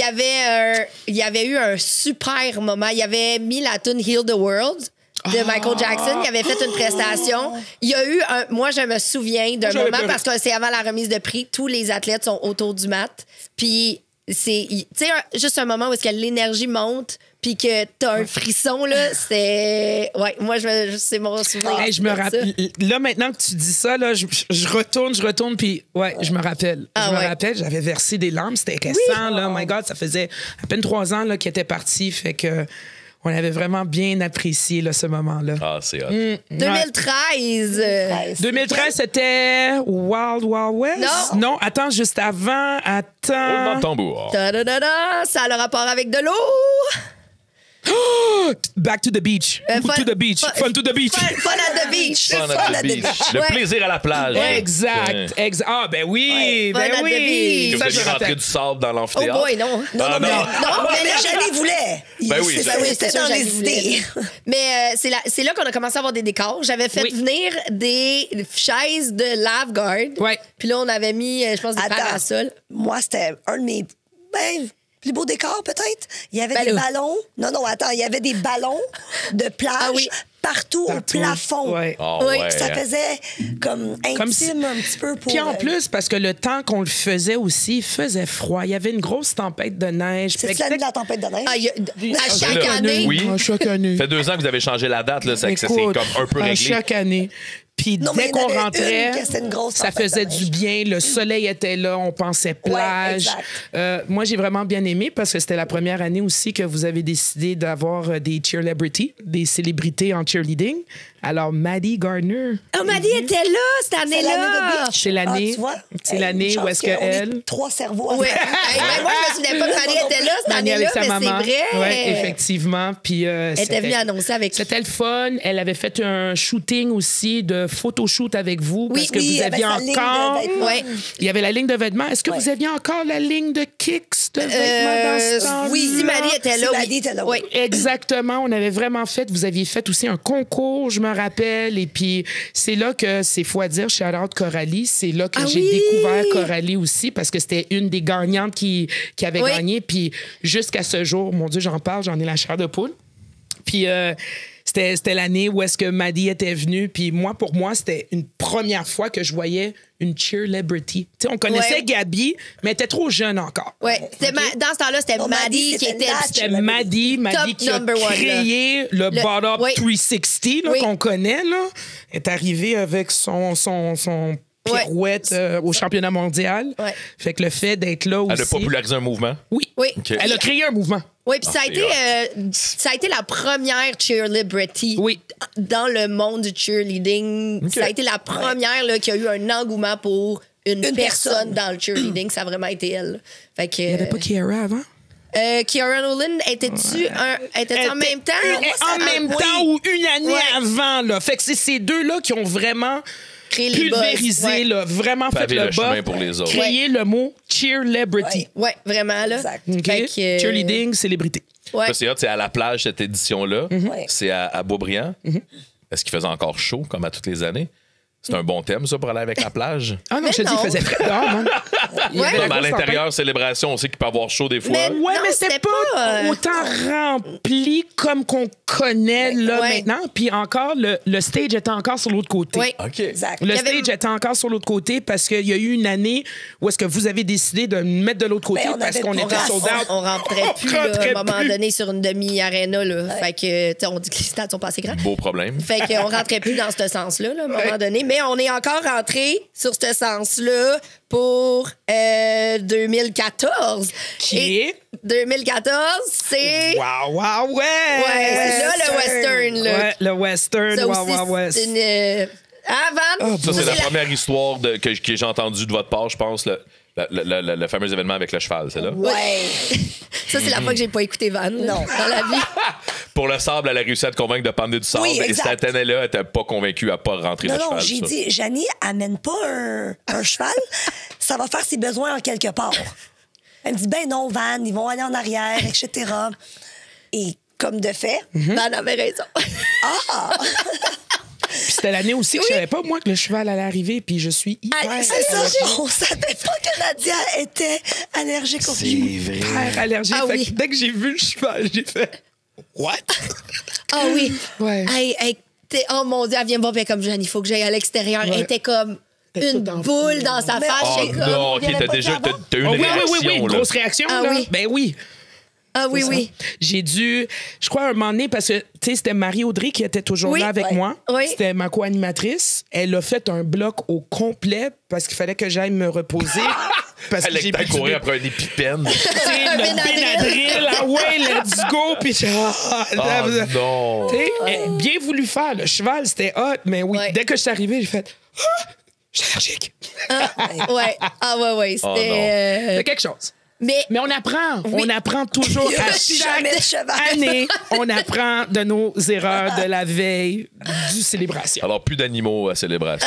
il y avait eu un super moment. Il avait mis la tune Heal the World de Michael Jackson. Il avait fait une prestation. Il y a eu moi, je me souviens d'un J'avais moment pleuré. parce que c'est avant la remise de prix. Tous les athlètes sont autour du mat. Puis c'est, tu sais, juste un moment où est-ce que l'énergie monte puis que t'as un frisson, là. C'est... Ouais, moi, c'est mon souvenir. Hey, je me de ça. rappelle. Là, maintenant que tu dis ça, là, je retourne, puis ouais, je me rappelle. Ah je me ouais. rappelle, j'avais versé des larmes, c'était récent, là. My God, ça faisait à peine 3 ans là, qu'il était parti, fait que on avait vraiment bien apprécié là, ce moment-là. Ah, c'est hot. 2013. 2013, c'était Wild Wild West? Non. Attends, juste avant. Roulement Attends. de tambour. Ta-da-da-da, ça a le rapport avec de l'eau. Back to the beach. Fun- to the beach. Fun to the beach. Fun at the beach. Fun at the beach. Le Ouais. plaisir à la plage. Exact. Ah, ben oui. Ouais, Ben fun at the oui. beach. Que vous Ça, je aviez rentré rappelle. du sable dans Oh l'amphithéâtre. boy, non. Non, Ah, non, mais, non. mais Jeannie voulait. Ben oui, C'est ça, ça, oui, c'était c'est sûr, dans Jeannie les voulait. idées. Mais c'est là qu'on a commencé à avoir des décors. J'avais fait Oui. venir des chaises de Lifeguard. Ouais. Puis là, on avait mis, je pense, des Attends, parasols. moi, c'était un de mes... Ben, plus beau décor, peut-être. Il y avait Ben des là. ballons. Non, attends, il y avait des ballons de plage Ah oui. partout au plafond. Ouais. Oh, Oui, ouais. Ça faisait comme intime Comme si- un petit peu pour... Puis en plus, parce que le temps qu'on le faisait aussi, il faisait froid. Il y avait une grosse tempête de neige. C'est Fait que l'année de la tempête de neige? À chaque là, année. oui. À chaque année. Ça fait 2 ans que vous avez changé la date, là, ça c'est Écoute, comme un peu à réglé. chaque année. Puis Non, mais dès il y en qu'on avait rentrait, une que c'était une grosse ça tempête faisait de du neige. bien. Le soleil était là, on pensait plage. exact. Moi, j'ai vraiment bien aimé parce que c'était la première année aussi que vous avez décidé d'avoir des cheerlebrities, des célébrités en cheerleading. Alors, Maddie Gardner. Oh, Maddie était là cette C'est l'année de année-là. Beach. C'est l'année- Ah, tu vois? c'est l'année une où est-ce chance que qu'on est elle- 3 cerveaux. Oui. ensemble. Ben, moi, je me souvenais pas que Maddie était là cette Maddie année-là, avec sa mais maman. c'est vrai. Oui, effectivement. Puis, Elle était venue annoncer avec. C'était le fun. Elle avait fait un shooting aussi de photoshoot avec vous Oui, parce que oui, vous avec aviez sa ligne de encore. vêtements. Ouais. Il y avait la ligne de vêtements. Est-ce que Ouais. vous aviez encore la ligne de kicks de vêtements dans ce temps-là? oui, si Maddie était là. Si oui. Maddie était là, Oui. oui. Exactement, on avait vraiment fait, vous aviez fait aussi un concours, je me rappelle, et puis c'est là que, c'est faut à dire, shout out Coralie, c'est là que Ah j'ai oui! découvert Coralie aussi, parce que c'était une des gagnantes qui avait Oui. gagné, puis jusqu'à ce jour, mon Dieu, j'en parle, j'en ai la chair de poule. Puis c'était l'année où est-ce que Maddie était venue, puis moi, pour moi, c'était une première fois que je voyais une cheerlebrity. Tu sais, on connaissait Ouais. Gabi, mais elle était trop jeune encore. Ouais. C'était dans ce temps-là, c'était Non, Maddie Maddie, qui c'était était. la C'était Maddie Top qui a number one, créé le Bottom oui. 360 là, Oui. qu'on connaît. Là. Elle est arrivée avec son pirouette au championnat mondial. Ouais. Fait que le fait d'être là aussi... Elle a popularisé un mouvement. Oui. Oui. OK. Elle a créé un mouvement. Oui, puis ça a c'est été, ça a été la première cheerlebrity Oui. dans le monde du cheerleading. Ça a été la première là, qui a eu un engouement pour une personne dans le cheerleading. Ça a vraiment été elle. Fait que, Il n'y avait pas Kiara avant? Kiara Nolan, était-tu en même temps? En même temps ou une année Ouais. avant. Là. Fait que c'est ces deux-là qui ont vraiment Créé les buzz, pulvérisé, ouais. là, vraiment Pavé fait le le chemin bas, pour les autres. créé le mot cheerlebrity. Ouais, vraiment, là. Exact. OK? Fait que, Cheerleading, célébrité. Ouais. Ça, c'est hot, c'est à la plage, cette édition-là. Ouais. C'est à Boisbriand. Est-ce qu'il faisait encore chaud, comme à toutes les années? C'est un bon thème, ça, pour aller avec la plage. Ah non, Mais je te dis, il non. faisait très dehors, man. Il y Ouais. avait Non, la mais à grosse l'intérieur, célébration, on sait qu'il peut avoir chaud des fois. Mais- Ouais, Non, mais c'était c'était pas, pas, autant rempli comme qu'on connaît là Ouais. maintenant. Puis encore, le stage était encore sur l'autre côté. Ouais. OK. Exact. Le Il y avait- stage était encore sur l'autre côté parce qu'il y a eu une année où est-ce que vous avez décidé de me mettre de l'autre côté Ben, on parce avait qu'on le était programme. sold out. On rentrait plus, là, rentrait à un moment plus. donné, sur une demi-aréna. Là. Fait que, tu sais, on dit que les stades sont pas assez grands. Beau problème. Fait qu'on rentrait plus dans ce sens-là, là, à un moment donné. Mais on est encore rentré sur ce sens-là pour 2014. Qui Et est? 2014, c'est... Wow, wow, ouais! Ouais, c'est là le western. Là. Ouais, le western, Ça wow, aussi, wow, ouais. c'est une... Avant, Ça, c'est c'est la première histoire que j'ai entendue de votre part, je pense, le fameux événement avec le cheval, c'est là? Ouais. Ça, c'est la fois que j'ai pas écouté Van là, Non. dans la vie. Pour le sable, elle a réussi à te convaincre de pendre du sable. Oui, et exact. cette année-là, elle n'était pas convaincue à pas rentrer Non, le non, cheval. j'ai ça. dit, Janie, amène pas un cheval. Ça va faire ses besoins en quelque part. Elle me dit, ben non, Van, ils vont aller en arrière, etc. Et comme de fait, Van avait raison. Puis c'était l'année aussi que je savais pas, moi, que le cheval allait arriver, puis je suis hyper, Ah, c'est ça, on savait pas que Nadia était allergique au cheval. hyper allergique. Ah Fait oui. que dès que j'ai vu le cheval, j'ai fait « What? Ah oui. Ouais. Hey, oh mon Dieu, elle vient me voir, puis elle est comme Jeanne, il faut que j'aille à l'extérieur. Elle était comme T'es une toute en boule fou. dans sa Mais- face. Oh J'étais comme... non, OK, il y en a t'as pas déjà d'avant? t'as eu une Oh, oui, réaction. oui, une là. grosse réaction, Ah là. oui. Ben oui. Ah oui, oui. J'ai dû, je crois, un moment donné, parce que, tu sais, c'était Marie-Audrey qui était toujours Oui, là avec ouais. moi. Oui. C'était ma co-animatrice. Elle a fait un bloc au complet parce qu'il fallait que j'aille me reposer. Parce Elle que j'ai a bu du couru après un épipène. Tu sais, Un le Benadryl. Benadryl, ah ouais, let's go. Puis Oh non. Tu sais, bien voulu faire. Le cheval, c'était hot, mais oui, Ouais. dès que je suis arrivé, j'ai fait ah, je suis allergique. Ouais. Ah ouais, Oh, c'était... non. C'est quelque chose. Mais Mais on apprend. Oui. On apprend toujours Il y a à jamais de chaque cheval. année. On apprend de nos erreurs de la veille du célébration. Alors, plus d'animaux à célébration.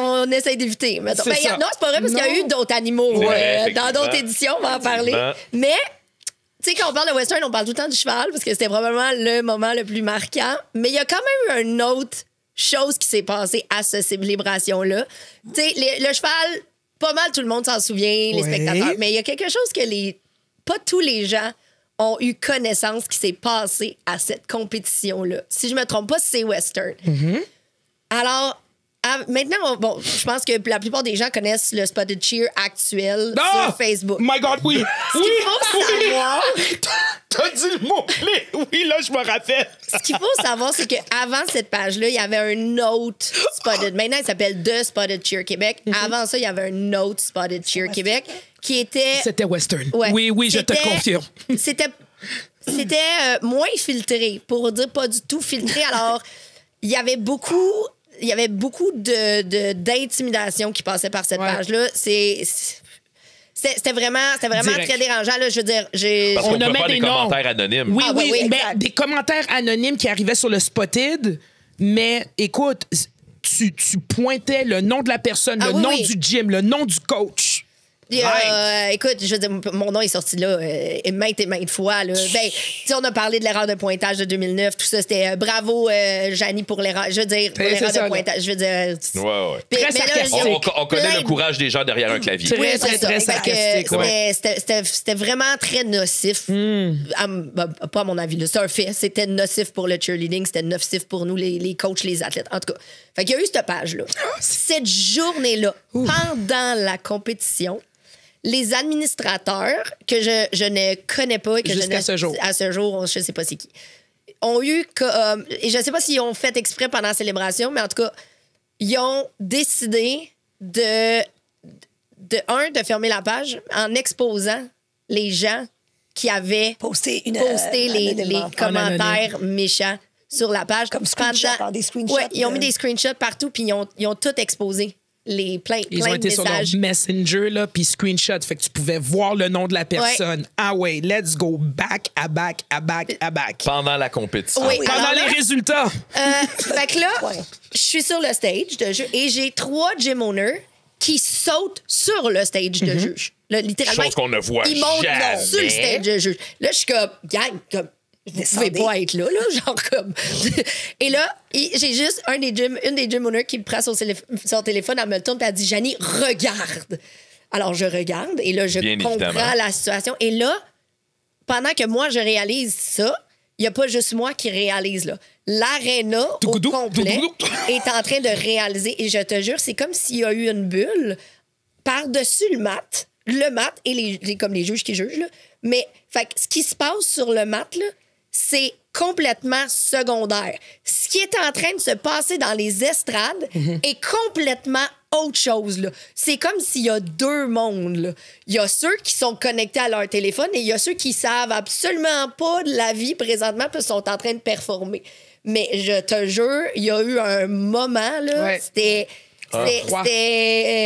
on essaye d'éviter. mettons. C'est Ben, ça. non, c'est pas vrai, parce qu'il y a Non. eu d'autres animaux Ouais, dans effectivement. d'autres éditions, on va en parler. Effectivement. Mais, tu sais, quand on parle de western, on parle tout le temps du cheval, parce que c'était probablement le moment le plus marquant. Mais il y a quand même eu une autre chose qui s'est passée à cette célébration-là. Tu sais, le cheval, pas mal tout le monde s'en souvient, les Ouais. spectateurs. Mais il y a quelque chose que les pas tous les gens ont eu connaissance qui s'est passé à cette compétition-là. Si je me trompe pas, c'est Western. Alors, maintenant, bon, je pense que la plupart des gens connaissent le Spotted Cheer actuel sur Facebook. My God, oui! Ce qu'il faut savoir... T'as dit le mot-clé! Oui, là, je me rappelle. Ce qu'il faut savoir, c'est qu'avant cette page-là, il y avait un autre Spotted. Maintenant, il s'appelle The Spotted Cheer Québec. Avant ça, il y avait un autre Spotted Cheer Québec qui était... C'était Western. Ouais. Oui, je te C'était- confirme. C'était moins filtré, pour dire pas du tout filtré. Alors, il y avait beaucoup d'intimidation qui passait par cette Ouais. page-là. C'était vraiment Direct. très dérangeant. Là, je veux dire, Parce qu'on On peut nommait faire des des noms. commentaires anonymes. Oui, Ah, oui, oui, mais exact. des commentaires anonymes qui arrivaient sur le Spotted, mais écoute, tu pointais le nom de la personne, Ah le oui, nom oui. du gym, le nom du coach. Écoute, je veux dire, mon nom est sorti là maintes et maintes fois. Là. Ben, tu sais, on a parlé de l'erreur de pointage de 2009, tout ça, c'était bravo, Janie, pour l'erreur. Je veux dire, pour C'est l'erreur ça, de là. pointage. Je veux dire. Ouais. Puis- Très mais là, sarcastique. il y a On connaît plein le courage des gens derrière un clavier. Très, Oui, très, c'est ça. très Fait que, sarcastique. Ouais. C'était vraiment très nocif. Pas à mon avis, là. C'est un fait. C'était nocif pour le cheerleading, c'était nocif pour nous, les coachs, les athlètes. En tout cas, fait qu'il y a eu cette page-là. Cette journée-là, pendant la compétition, les administrateurs, que je ne connais pas... Que Jusqu'à ce jour. À ce jour, je ne sais pas c'est qui, ont eu... et je ne sais pas s'ils ont fait exprès pendant la célébration, mais en tout cas, ils ont décidé de fermer la page en exposant les gens qui avaient Poster les anonymement. commentaires méchants sur la page. Comme screenshot, hein, des screenshots Ouais, ils ont mis de- des screenshots partout, puis ils ont tout exposé. Plein Ils ont de été sur leur messages. Messenger, là, puis screenshot. Fait que tu pouvais voir le nom de la personne. Ah ouais, let's go back à back à back à back. Pendant la compétition. Oui. Pendant Alors là- les résultats. Fait que là, Ouais. je suis sur le stage de jeu et j'ai 3 gym owners qui sautent sur le stage de juge. Là, littéralement. Chose qu'on ne voit ils montent jamais. sur le stage de juge. Là, je suis comme, gang, comme. Vous pouvez pas être là, genre comme. Et là, j'ai juste une des gym owners qui me prend son téléphone, elle me le tourne et elle dit, Janie, regarde. Alors, je regarde et là, je Bien comprends évidemment. la situation. Et là, pendant que moi, je réalise ça, il n'y a pas juste moi qui réalise, là. L'aréna au Tougoudou, complet tougoudou. est en train de réaliser. Et je te jure, c'est comme s'il y a eu une bulle par-dessus le mat et comme les juges qui jugent, là. Mais, fait que ce qui se passe sur le mat, là, c'est complètement secondaire. Ce qui est en train de se passer dans les estrades est complètement autre chose, là. C'est comme s'il y a 2 mondes, là. Il y a ceux qui sont connectés à leur téléphone et il y a ceux qui savent absolument pas de la vie présentement parce qu'ils sont en train de performer. Mais je te jure, il y a eu un moment, là, Ouais. c'était...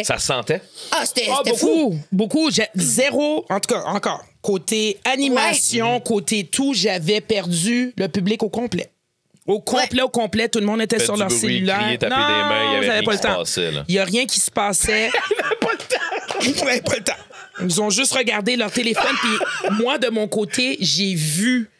Ça se sentait? C'était Ah, fou. beaucoup. Zéro, en tout cas, encore. Côté animation, côté tout, j'avais perdu le public au complet. Au complet, tout le monde était Fait sur du leur bruit, cellulaire. crier, taper des mains, il y avait ils avaient rien pas qui le se temps. passait, là. Il n'y a rien qui se passait. Ils n'avaient pas le temps. Ils ont juste regardé leur téléphone. Puis moi, de mon côté, j'ai vu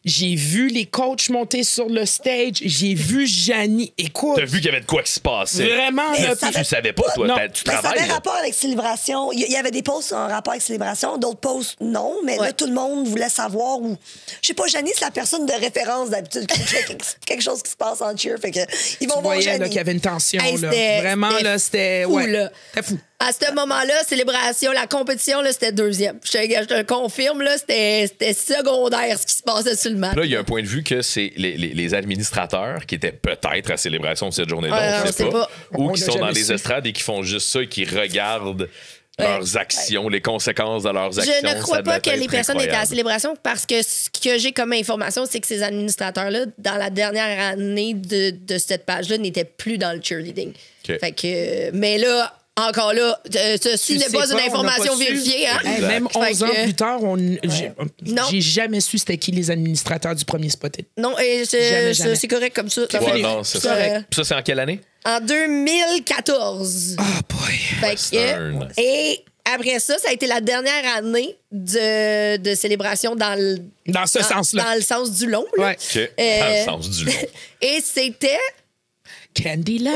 j'ai vu les coachs monter sur le stage. J'ai vu Janie. Écoute, T'as vu qu'il y avait de quoi qui se passait. vraiment, Mais là, ça puis- Tu savais pas, toi. Non. Tu Mais ça travailles. avait là. rapport avec Célébration. Il y avait des posts en rapport avec Célébration, d'autres posts non, mais Ouais. là, tout le monde voulait savoir où. Je sais pas, Janie, c'est la personne de référence d'habitude quand il y a quelque chose qui se passe en cheer. Fait que, ils vont Tu voir voyais là, Janie. qu'il y avait une tension. Hey, là. c'était- Vraiment, c'était là, c'était. fou, Ouais, là. c'était fou. À ce moment-là, célébration, la compétition, là, c'était 2e. Je te le confirme, là, c'était secondaire ce qui se passait sur le match. Là, il y a un point de vue que c'est les administrateurs qui étaient peut-être à célébration de cette journée-là, Ouais, on sait pas, ou On qui l'a sont dans jamais les su. estrades et qui font juste ça et qui regardent leurs actions, les conséquences de leurs actions. Je ne Ça crois devait pas que être les personnes étaient à la incroyable. célébration parce que ce que j'ai comme information, c'est que ces administrateurs-là, dans la dernière année de cette page-là, n'étaient plus dans le cheerleading. OK. Fait que, mais là, encore là, ceci Tu n'est sais pas une on n'a information pas su. vérifiée. Hein? Hey, même Fait 11 ans que- plus tard, Non. j'ai jamais su c'était qui les administrateurs du premier Spotted. Non, et Jamais. c'est correct comme ça. Ouais, non, c'est ça. Euh, Puis ça, c'est en quelle année? En 2014. Ah, boy. Fait Western. que, et après ça, ça a été la dernière année de célébration dans le... Dans ce sens-là. Dans le sens du long. Là. Ouais. OK. Dans le sens du long. Et c'était... Candyland.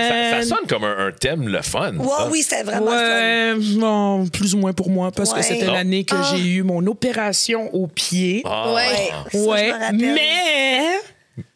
Ça sonne comme un thème le fun. Ouais, ça. oui, c'était vraiment le fun. Non, plus ou moins pour moi, parce Ouais. que c'était Non. l'année que j'ai eu mon opération au pied. Ah. Ouais. Ça, je Ouais, me rappelle. mais...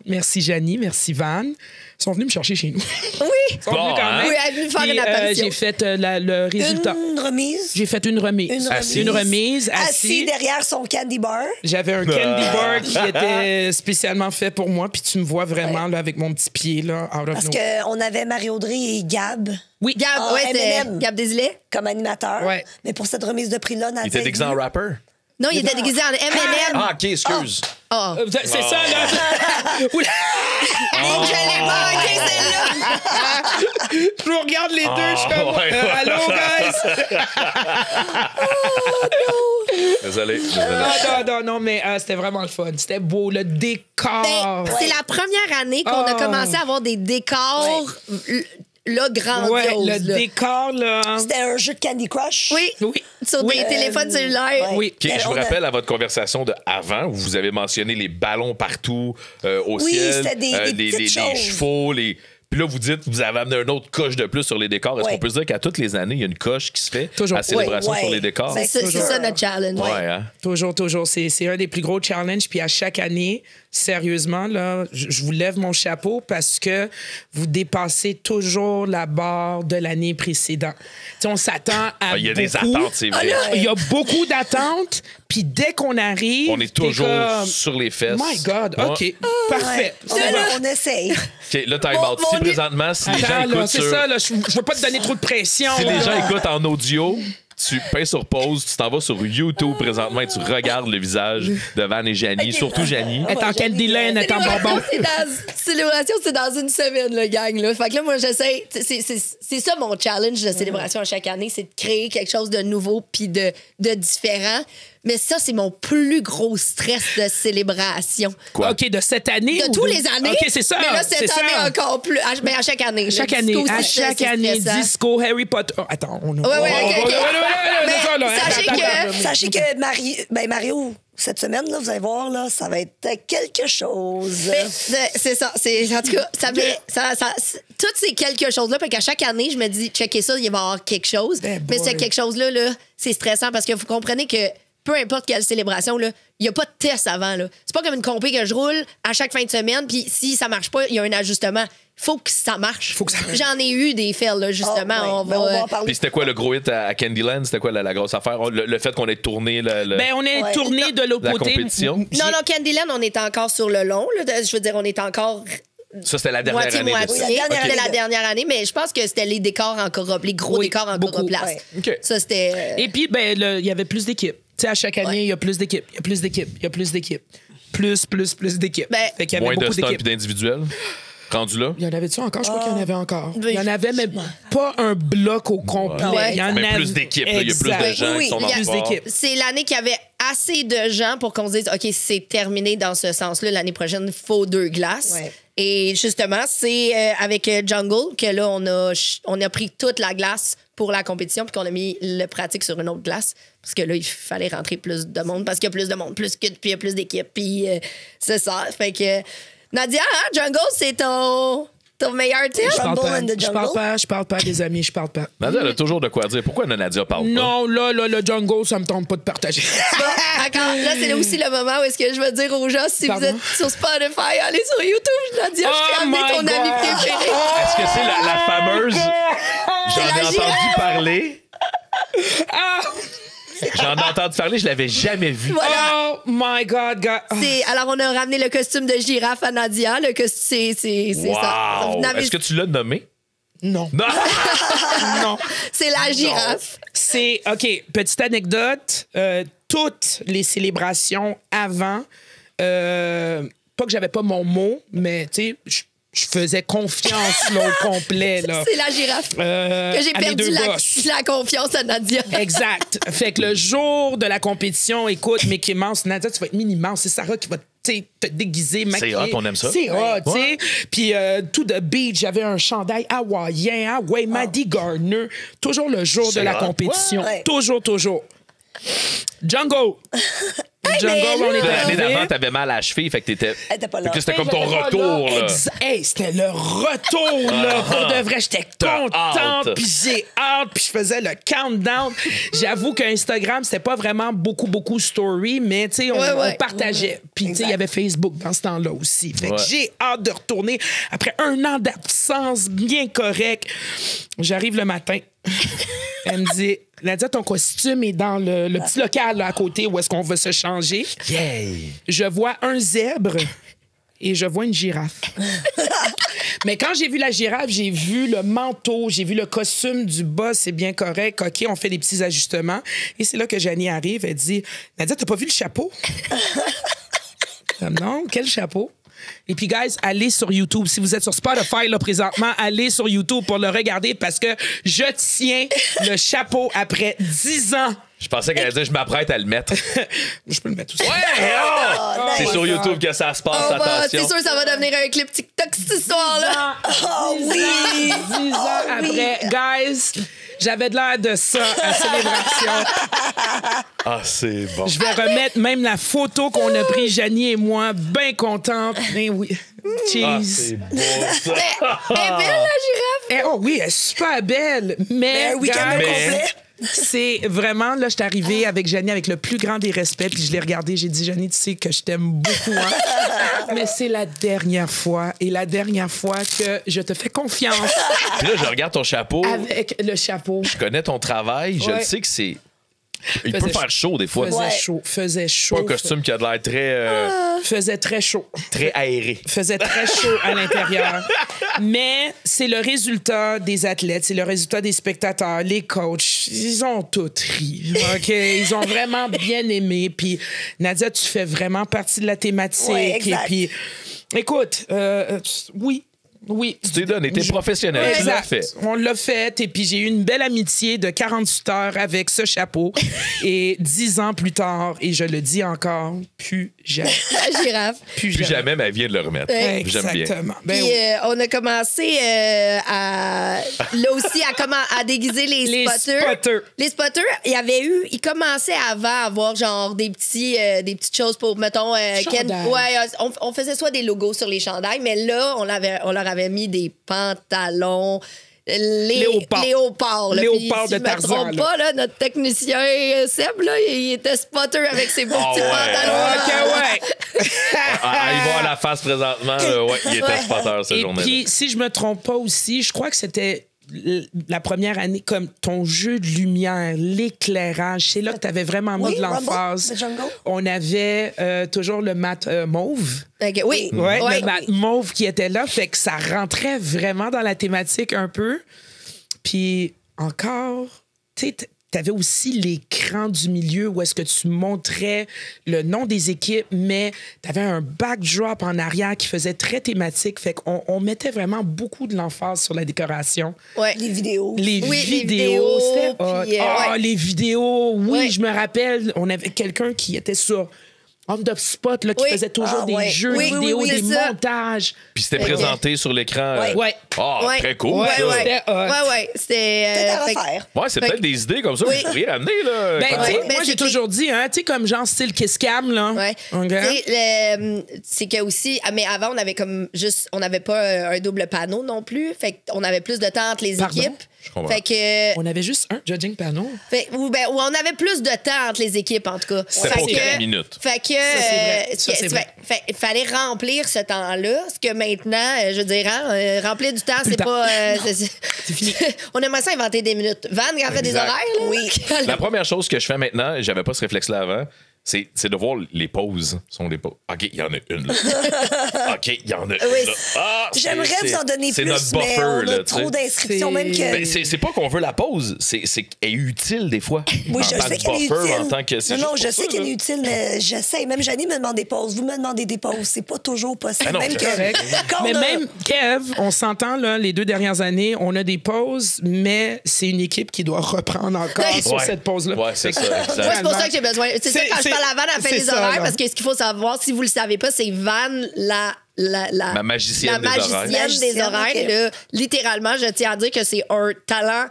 Merci, Janie, merci, Van. Ils sont venus me chercher chez nous. Oui. Ils sont venus Bon, quand hein? même. Oui, elle est venue faire Puis, une apparition. j'ai fait le résultat. Une remise. J'ai fait une remise. Une remise Assis assis. derrière son candy bar. J'avais un candy bar qui était spécialement fait pour moi. Puis tu me vois vraiment là, avec mon petit pied là, out of Parce nowhere. qu'on avait Marie-Audrey et Gab Oui. Gab, Ah, ouais, c'était M&M. Gab Desilets. comme animateurs. Ouais. Mais pour cette remise de prix-là, Il était déguisé en rapper. Non, il était déguisé en M&M. Ah, OK, excuse. Ah. C'est ça, là. Oula. Je l'ai manqué, celle-là. Je vous regarde les deux. Je suis comme, ouais, ouais. allô, guys. Désolé. Non, mais c'était vraiment le fun. C'était beau, le décor. Ben, c'est la première année qu'on a Oh. commencé à avoir des décors là, grandioses. Ouais, le là. décor, là. C'était un jeu de Candy Crush. Oui. Oui. Sur des téléphones cellulaires. ouais. Oui. OK, je vous On a- rappelle à votre conversation de avant où vous avez mentionné les ballons partout au Oui, ciel, c'était des petites les choses. chevaux, Puis là, vous dites, vous avez amené une autre coche de plus sur les décors. Est-ce Ouais. qu'on peut se dire qu'à toutes les années, il y a une coche qui se fait Toujours. à célébration Ouais, sur ouais. les décors? Ben, C'est ça notre challenge. Ouais, hein? Toujours. C'est un des plus gros challenges. Puis à chaque année, sérieusement, là, je vous lève mon chapeau parce que vous dépassez toujours la barre de l'année précédente. Tu sais, on s'attend à Il y a des beaucoup. attentes, c'est vrai. Il y a beaucoup d'attentes. Puis dès qu'on arrive, On est toujours t'es comme, sur les fesses. My God, Ouais. OK, parfait. C'est bon. On essaye. OK, là, time out. Mon- Si mon- présentement, si les gens Attends, là, écoutent c'est sur... ça, là, je veux pas te donner trop de pression. Si les là. gens écoutent en audio, tu payes sur pause, tu t'en vas sur YouTube présentement et tu regardes le visage de Van et Janie, surtout Janie. Elle est en Candyland, elle est en bonbon. Célébration, c'est dans une semaine, le gang. Là. Fait que là, moi, j'essaie. C'est ça mon challenge de célébration à chaque année, c'est de créer quelque chose de nouveau puis de différent. Mais ça, c'est mon plus gros stress de célébration. Quoi? OK, de cette année? De ou tous les années. OK, c'est ça. Mais là, c'est cette ça. année encore plus. Mais à chaque année. Chaque Le année, disco, à c'est chaque année, stressant. disco, Harry Potter. Oh, attends, on a. Ouais, ok. Mais sachez que- Sachez que Mario, cette semaine, là, vous allez voir, là, ça va être quelque chose. Mais c'est ça. En tout cas, tout c'est quelque chose-là. Parce qu'à chaque année, je me dis, checkez ça, il va y avoir quelque chose. Ben Mais boy. c'est quelque chose-là, là, c'est stressant parce que vous comprenez que peu importe quelle célébration, il n'y a pas de test avant. Là. C'est pas comme une compé que je roule à chaque fin de semaine, puis si ça marche pas, il y a un ajustement. Faut que ça marche. Faut que ça marche. J'en ai eu des fails, là, justement. Ah, ouais. On Ben, va, on va en parler. Puis c'était quoi le gros hit à Candyland? C'était quoi la grosse affaire? Le fait qu'on ait tourné Ben, on est Ouais. tourné de l'autre la côté. compétition? Non, Candyland, on est encore sur le long. Là. Je veux dire, on est encore Ça, c'était la dernière année. de moitié-moitié. ça. Oui, la dernière C'était année. la dernière année, mais je pense que c'était les décors encore, les gros Oui, décors encore beaucoup. en place. Ouais. OK. Ça, c'était... Et puis, ben, il y avait plus d'équipes. Tu sais, à chaque année, il y a plus d'équipes. Il y a plus d'équipes. Il y a plus d'équipes. Plus d'équipes. Ben, Fait qu'il y avait Moins de beaucoup stock d'équipes. et d'individuels? Rendu là? Il y en avait-tu encore? Je crois qu'il y en avait encore. Oui. Il y en avait, mais pas un bloc au complet. Ouais. Il y en Mais avait... plus d'équipes, là. Il y a plus de Exact. gens Oui, qui sont il dans y a le plus sport. d'équipes. C'est l'année qu'il y avait assez de gens pour qu'on se dise, OK, c'est terminé dans ce sens-là. L'année prochaine, il faut 2 glaces. Ouais. Et justement, c'est avec Jungle que là, on a pris toute la glace pour la compétition puis qu'on a mis le pratique sur une autre glace. Parce que là, il fallait rentrer plus de monde parce qu'il y a plus de monde, puis il y a plus d'équipes. Puis c'est ça. Fait que Nadia, hein, Jungle, c'est ton meilleur thème? Je parle Rumble pas, in the je parle pas, les amis, je parle pas. Nadia, elle a toujours de quoi dire. Pourquoi Nadia parle pas? Non, là, le jungle, ça me tente pas de partager. D'accord. Là, c'est aussi le moment où est-ce que je veux dire aux gens, si Pardon? vous êtes sur Spotify, allez sur YouTube. Nadia, je t'ai Oh amené my ton ami God. préféré. Est-ce que c'est la fameuse... J'en ai la entendu girafe. parler. Ah! J'en ai entendu parler, je l'avais jamais vu. Voilà. Oh my God, God. Ah. Alors, on a ramené le costume de girafe à Nadia. Le costume, c'est ça. Wow! Vous n'avez- Est-ce que tu l'as nommé? Non. Non! Non. C'est la girafe. C'est, OK, petite anecdote. Toutes les célébrations avant, pas que j'avais pas mon mot, mais tu sais, je faisais confiance là, au complet. Là. C'est la girafe. Que j'ai à mes perdu deux gosses. la confiance à Nadia. Exact. Fait que le jour de la compétition, écoute, Mickey Mouse, Nadia, tu vas être mini-Mouse. C'est Sarah qui va te déguiser, maquiller. hot, on aime ça. C'est hot, tu sais. Puis tout de beach, j'avais un chandail hawaïen, Maddie Gardner. Toujours le jour de C'est la hot. compétition. Ouais. Toujours. Jungle. Le jungle, mais on là- est L'année arrivé. d'avant, t'avais mal à la cheville, fait que t'étais. Elle était pas là. Fait que c'était comme Hey, ton j'étais pas retour, là. Hey, c'était le retour, là. Pour de vrai, j'étais T'as contente, hâte. puis j'ai hâte, puis je faisais le countdown. J'avoue qu'Instagram, c'était pas vraiment beaucoup story, mais tu sais, on, Ouais, ouais. on partageait. Puis tu sais, il y avait Facebook dans ce temps-là aussi. Fait que Ouais. j'ai hâte de retourner après un an d'absence bien correct. J'arrive le matin. Elle me dit, Nadia, ton costume est dans le petit local là, à côté où est-ce qu'on va se changer. Je vois un zèbre et je vois une girafe. Mais quand j'ai vu la girafe, j'ai vu le manteau, j'ai vu le costume du bas, c'est bien correct. OK, on fait des petits ajustements. Et c'est là que Janie arrive, elle dit, Nadia, t'as pas vu le chapeau? Non, quel chapeau? Et puis, guys, allez sur YouTube. Si vous êtes sur Spotify, là, présentement, allez sur YouTube pour le regarder parce que je tiens le chapeau après 10 ans. Je pensais qu'elle allait dire je m'apprête à le mettre. Je peux le mettre aussi. C'est sur YouTube que ça se passe, On va- attention. C'est sûr, ça va devenir un clip TikTok, cette histoire-là. Oh oui! 10 ans après, guys, j'avais de l'air de ça à Célébration. Ah, c'est bon. Je vais remettre même la photo qu'on a prise, Janie et moi, bien contente. Ben oui. Ah, Cheese. c'est beau, ça. Elle est belle, la girafe. Eh, oh oui, elle est super belle. Mais, Un week-end guys, complet. c'est vraiment, là, je suis arrivée avec Janie avec le plus grand des respects, puis je l'ai regardée, j'ai dit, Janie, tu sais que je t'aime beaucoup, hein? Mais c'est la dernière fois, et la dernière fois que je te fais confiance Puis là, je regarde ton chapeau. avec le chapeau. Je connais ton travail. Je Ouais. le sais que c'est. Il Faisait peut faire chaud des fois. Faisait Ouais. chaud, faisait chaud. Pas un costume qui a de l'air Faisait très chaud. très aéré. Faisait très chaud à l'intérieur. Mais c'est le résultat des athlètes, c'est le résultat des spectateurs, les coachs. Ils ont tout ri. OK? Ils ont vraiment bien aimé. Puis, Nadia, tu fais vraiment partie de la thématique. Ouais, exact. Et puis, écoute, oui. Oui. Tu t'es donné, t'es professionnel, tu l'as Exact. fait. On l'a fait. Et puis, j'ai eu une belle amitié de 48 heures avec ce chapeau. Et 10 ans plus tard, et je le dis encore, plus jamais. La girafe. Plus jamais ma vie de le remettre. J'aime bien. Exactement. Ben Puis oui. on a commencé à là aussi à déguiser les spotters. Les spotters, ils commençaient avant à avoir genre des petites choses pour mettons Chandail. on faisait soit des logos sur les chandails, mais là on leur avait mis des pantalons léopard. Là. Léopard Puis, de Tarzan, Si je me trompe là. pas, là, notre technicien Seb, là, il était spotter avec ses beaux petits ouais. pantalons. OK, ouais. Il va à la face présentement. Ouais, il était spotter cette Et journée-là. puis, si je me trompe pas aussi, je crois que c'était la première année, comme ton jeu de lumière, l'éclairage, c'est là que tu avais vraiment mis Oui, de l'emphase. Rumble, the Jungle. On avait toujours le mat mauve. Ok, oui. Ouais, Ouais. le mat mauve qui était là, fait que ça rentrait vraiment dans la thématique un peu. Puis encore, tu sais, t'avais aussi l'écran du milieu où est-ce que tu montrais le nom des équipes, mais t'avais un backdrop en arrière qui faisait très thématique. Fait qu'on mettait vraiment beaucoup de l'emphase sur la décoration. Ouais. Les vidéos. Les Oui, les vidéos, vidéos, c'était hot. puis, ouais. Les vidéos, oui, Ouais. je me rappelle, on avait quelqu'un qui était sur On the spot, là, qui Oui. faisait toujours Ah, des ouais. jeux Oui, vidéo, oui, oui, des c'est ça. montages. Puis c'était présenté sur l'écran. Ouais. Ah, Ouais. très cool. Ouais, ça. ouais. C'était hot. Ouais. C'était. Peut-être à fait que- refaire. Ouais, c'est Fait peut-être que- des idées comme ça. Oui. Vous pourriez ramener, là. Ben, comme tu sais, ça. Ouais. moi, j'ai c'est toujours dit, hein, tu sais, comme genre style Kiss Cam, là. Ouais. OK? Tu sais, c'est que aussi, mais avant, on avait comme juste, on n'avait pas un double panneau non plus. Fait qu'on avait plus de temps entre les Pardon? équipes. Je comprends. Fait que. On avait juste un judging panel. Ou on avait plus de temps entre les équipes, en tout cas. C'était Fait pas que- 4 minutes. Fait que. vrai. Ça, c'est vrai. Il fallait remplir ce temps-là. Ce que maintenant, je dirais, remplir du temps, c'est temps. pas. C'est fini. On aimerait ça inventer des minutes. Van, il en fait des Exact. horaires, là. Oui. La première chose que je fais maintenant, et j'avais pas ce réflexe-là avant, c'est de voir les pauses. Sont les pauses. OK, il y en a une là. OK, il y en a une Oui. là. Ah, J'aimerais vous en donner c'est plus, notre mais buffer, on a là, tu trop sais. d'inscriptions, C'est- même que... Ben, c'est pas qu'on veut la pause, c'est qu'elle est utile des fois. Oui, en je tant sais que qu'elle est buffer, utile. en tant que. c'est Non, non, juste je pour sais ça, qu'elle est là. utile, mais j'essaie. Même Janie me demande des pauses. Vous me demandez des pauses. C'est pas toujours possible. Ah non, même c'est que... Correct. Quand Mais on a- même, Kev, on s'entend, là, les 2 dernières années, on a des pauses, mais c'est une équipe qui doit reprendre encore sur Ouais. cette pause-là. Ouais, c'est ça, Moi, exact. c'est pour ça que j'ai besoin. C'est ça, C'est- quand je c'est- parle à Van, elle fait c'est les ça, horaires, là. parce que ce qu'il faut savoir, si vous le savez pas, c'est Van, Ma magicienne des horaires. magicienne des Magicienne, horaires. ok. Là, littéralement, je tiens à dire que c'est un talent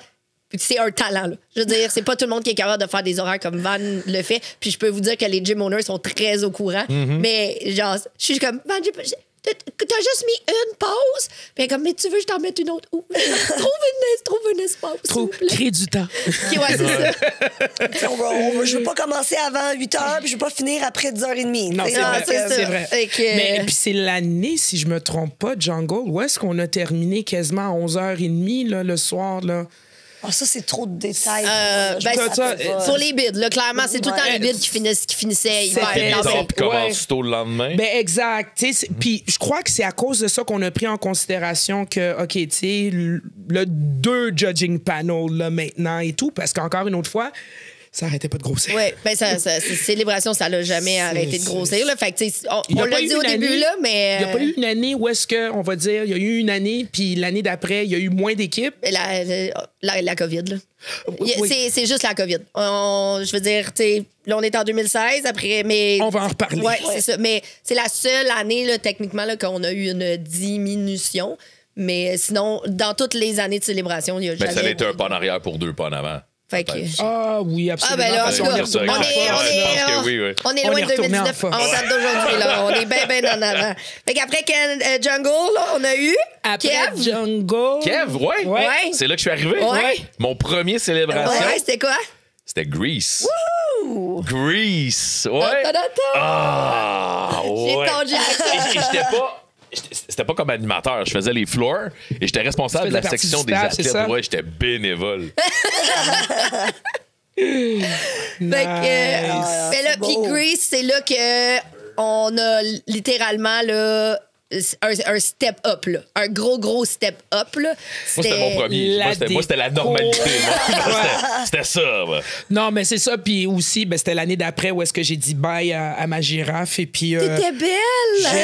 c'est un talent, là. Je veux dire, c'est pas tout le monde qui est capable de faire des horaires comme Van le fait. Puis je peux vous dire que les gym owners sont très au courant. Mais genre, je suis comme, Van, t'as juste mis une pause. Puis elle est comme, mais tu veux que je t'en mette une autre où? Trouve un espace. Crée du temps. OK, ouais, c'est ça. Je veux pas commencer avant 8h, puis je veux pas finir après 10h30. Non, c'est Ah, vrai. c'est ça. C'est vrai. Fait que- Mais puis c'est l'année, si je me trompe pas, Jungle, où est-ce qu'on a terminé quasiment à 11h30 là, le soir? Là? Ah, ça, c'est trop de détails. Ben, pour les bids, là, clairement, c'est tout le temps Ouais. les bids qui finissaient C'était hiver. tard. Puis commence tôt le lendemain. Ben exact. Puis je crois que c'est à cause de ça qu'on a pris en considération que, OK, tu sais, le 2 judging panel là, maintenant et tout, parce qu'encore une autre fois, ça arrêtait pas de grossir. Oui, ben célébration, ça l'a jamais arrêté de grossir. Là. Fait que, tu sais, Il y a on pas l'a eu dit au une début, année- là, mais. Il n'y a pas eu une année où est-ce que, on va dire, il y a eu une année, puis l'année d'après, il y a eu moins d'équipes. La COVID, là. Oui. C'est juste la COVID. Je veux dire, tu sais, là, on est en 2016, après, mais. On va en reparler. Oui, c'est ça. Mais c'est la seule année, là, techniquement, là, qu'on a eu une diminution. Mais sinon, dans toutes les années de célébration, il y a Mais jamais. ça a été un pas en arrière pour 2 pas en avant. Fait que. Ah oui, absolument. Ah, ben là, Parce en qu'on tout est cas, retourné on en est force, là. Je pense que oui, oui. On est On loin est de retourné en 2019 force. en date d'aujourd'hui. Là. On est bien en avant. Fait qu'après Jungle, là, on a eu Après Kev. Jungle. Kev, ouais. Ouais. C'est là que je suis arrivé. Ouais. Mon premier célébration, Ouais, c'était quoi? c'était Grease. Grease, ouais. Ta-da-ta. Ah, J'ai ouais. ton jacket. Et c'était pas comme animateur, je faisais les floors et j'étais responsable Tu de la faisais partie section du des staff, c'est athlètes. ça? Ouais, j'étais bénévole. Fait que, mais là, c'est puis beau. Grease, c'est là que on a littéralement là, un step up, là. Un gros step up. Là. Moi, c'était mon premier. Moi, c'était la normalité. C'était ça. Ouais. Non, mais c'est ça. Puis aussi, ben, c'était l'année d'après où est-ce que j'ai dit bye à ma girafe. Et puis. T'étais belle!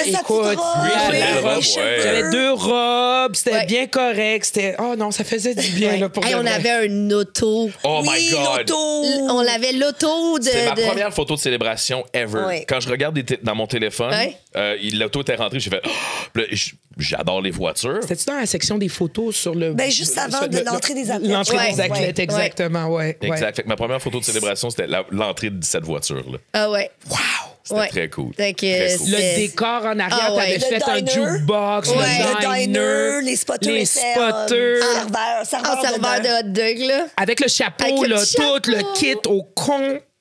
j'ai- sa écoute, petite robe, la les robe, robes, ouais. j'avais 2 robes, c'était Ouais. bien correct. C'était. Oh non, ça faisait du bien, là, pour Hey, de on vrai. avait un auto. Oh oui, my God. l'auto. On avait l'auto de. C'est ma de- première photo de célébration ever. Ouais. Quand je regarde dans mon téléphone, Ouais. l'auto était rentrée, j'ai fait. Oh! Puis là, j'adore les voitures. C'était-tu dans la section des photos sur le. Ben, juste avant sur de l'entrée des athlètes. L'entrée Ouais, des athlètes, ouais. exactement, ouais. Exact. Fait que ma première photo de célébration, c'était l'entrée de cette voiture-là. Ah ouais. Wow! C'était Ouais. très cool. Fait que Très cool. Le c'était- décor en arrière, Ah ouais. t'avais Le fait un diner. jukebox, Ouais. le diner, les spotters les étaient, spotters. En serveur de hot dog, là. Avec le chapeau, Avec le là, petit tout le chapeau. kit au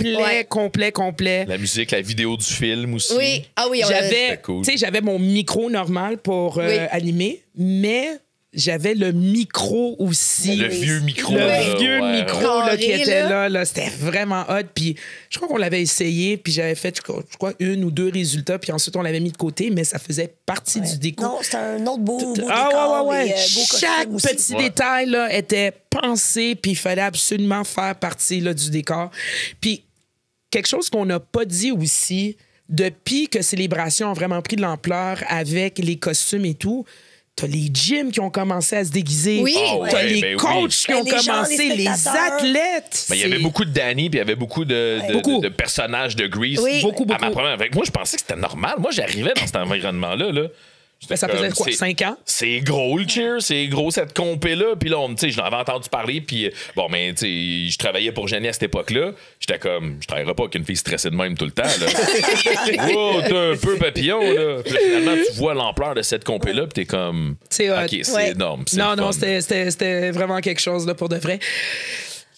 Ouais. complet. La musique, la vidéo du film aussi. Oui. Ah oui, on J'avais, C'était cool. tu sais, j'avais mon micro normal pour Oui. animer, mais j'avais le micro aussi. Le vieux micro. Le là, vieux ouais, micro ouais. là, Carré, qui était là. là, c'était vraiment hot. Puis je crois qu'on l'avait essayé, puis j'avais fait, je crois, 1 ou 2 résultats, puis ensuite on l'avait mis de côté, mais ça faisait partie du déco. Non, c'était un autre beau décor. Ah ouais. et, beau Chaque costume aussi. petit détail là, était pensé, puis il fallait absolument faire partie là, du décor. Puis quelque chose qu'on n'a pas dit aussi, depuis que Célébration a vraiment pris de l'ampleur avec les costumes et tout, t'as les gyms qui ont commencé à se déguiser. Oui. T'as Ouais, les ben coachs oui. qui ont Ben, les gens, commencé, les les spectateurs. athlètes. Ben, il y avait C'est- beaucoup de Danny, puis il y avait beaucoup Beaucoup. de personnages de Grease. Oui. Beaucoup. À ma première. Fait que moi, je pensais que c'était normal. Moi, j'arrivais dans cet environnement-là. Là. Ben, ça faisait Comme, quoi, c'est- 5 ans? C'est gros le cheer, c'est gros cette compé-là. Puis là, tu sais, j'en avais entendu parler. Puis bon, mais tu sais, je travaillais pour Jenny à cette époque-là. J'étais comme, je travaillerais pas avec une fille stressée de même tout le temps. Là. Wow, t'es un peu papillon, là. Puis là, finalement, tu vois l'ampleur de cette compé-là. Puis t'es comme, C'est hot. OK, c'est Ouais. énorme. c'est Non, le non, fun. c'était vraiment quelque chose là, pour de vrai.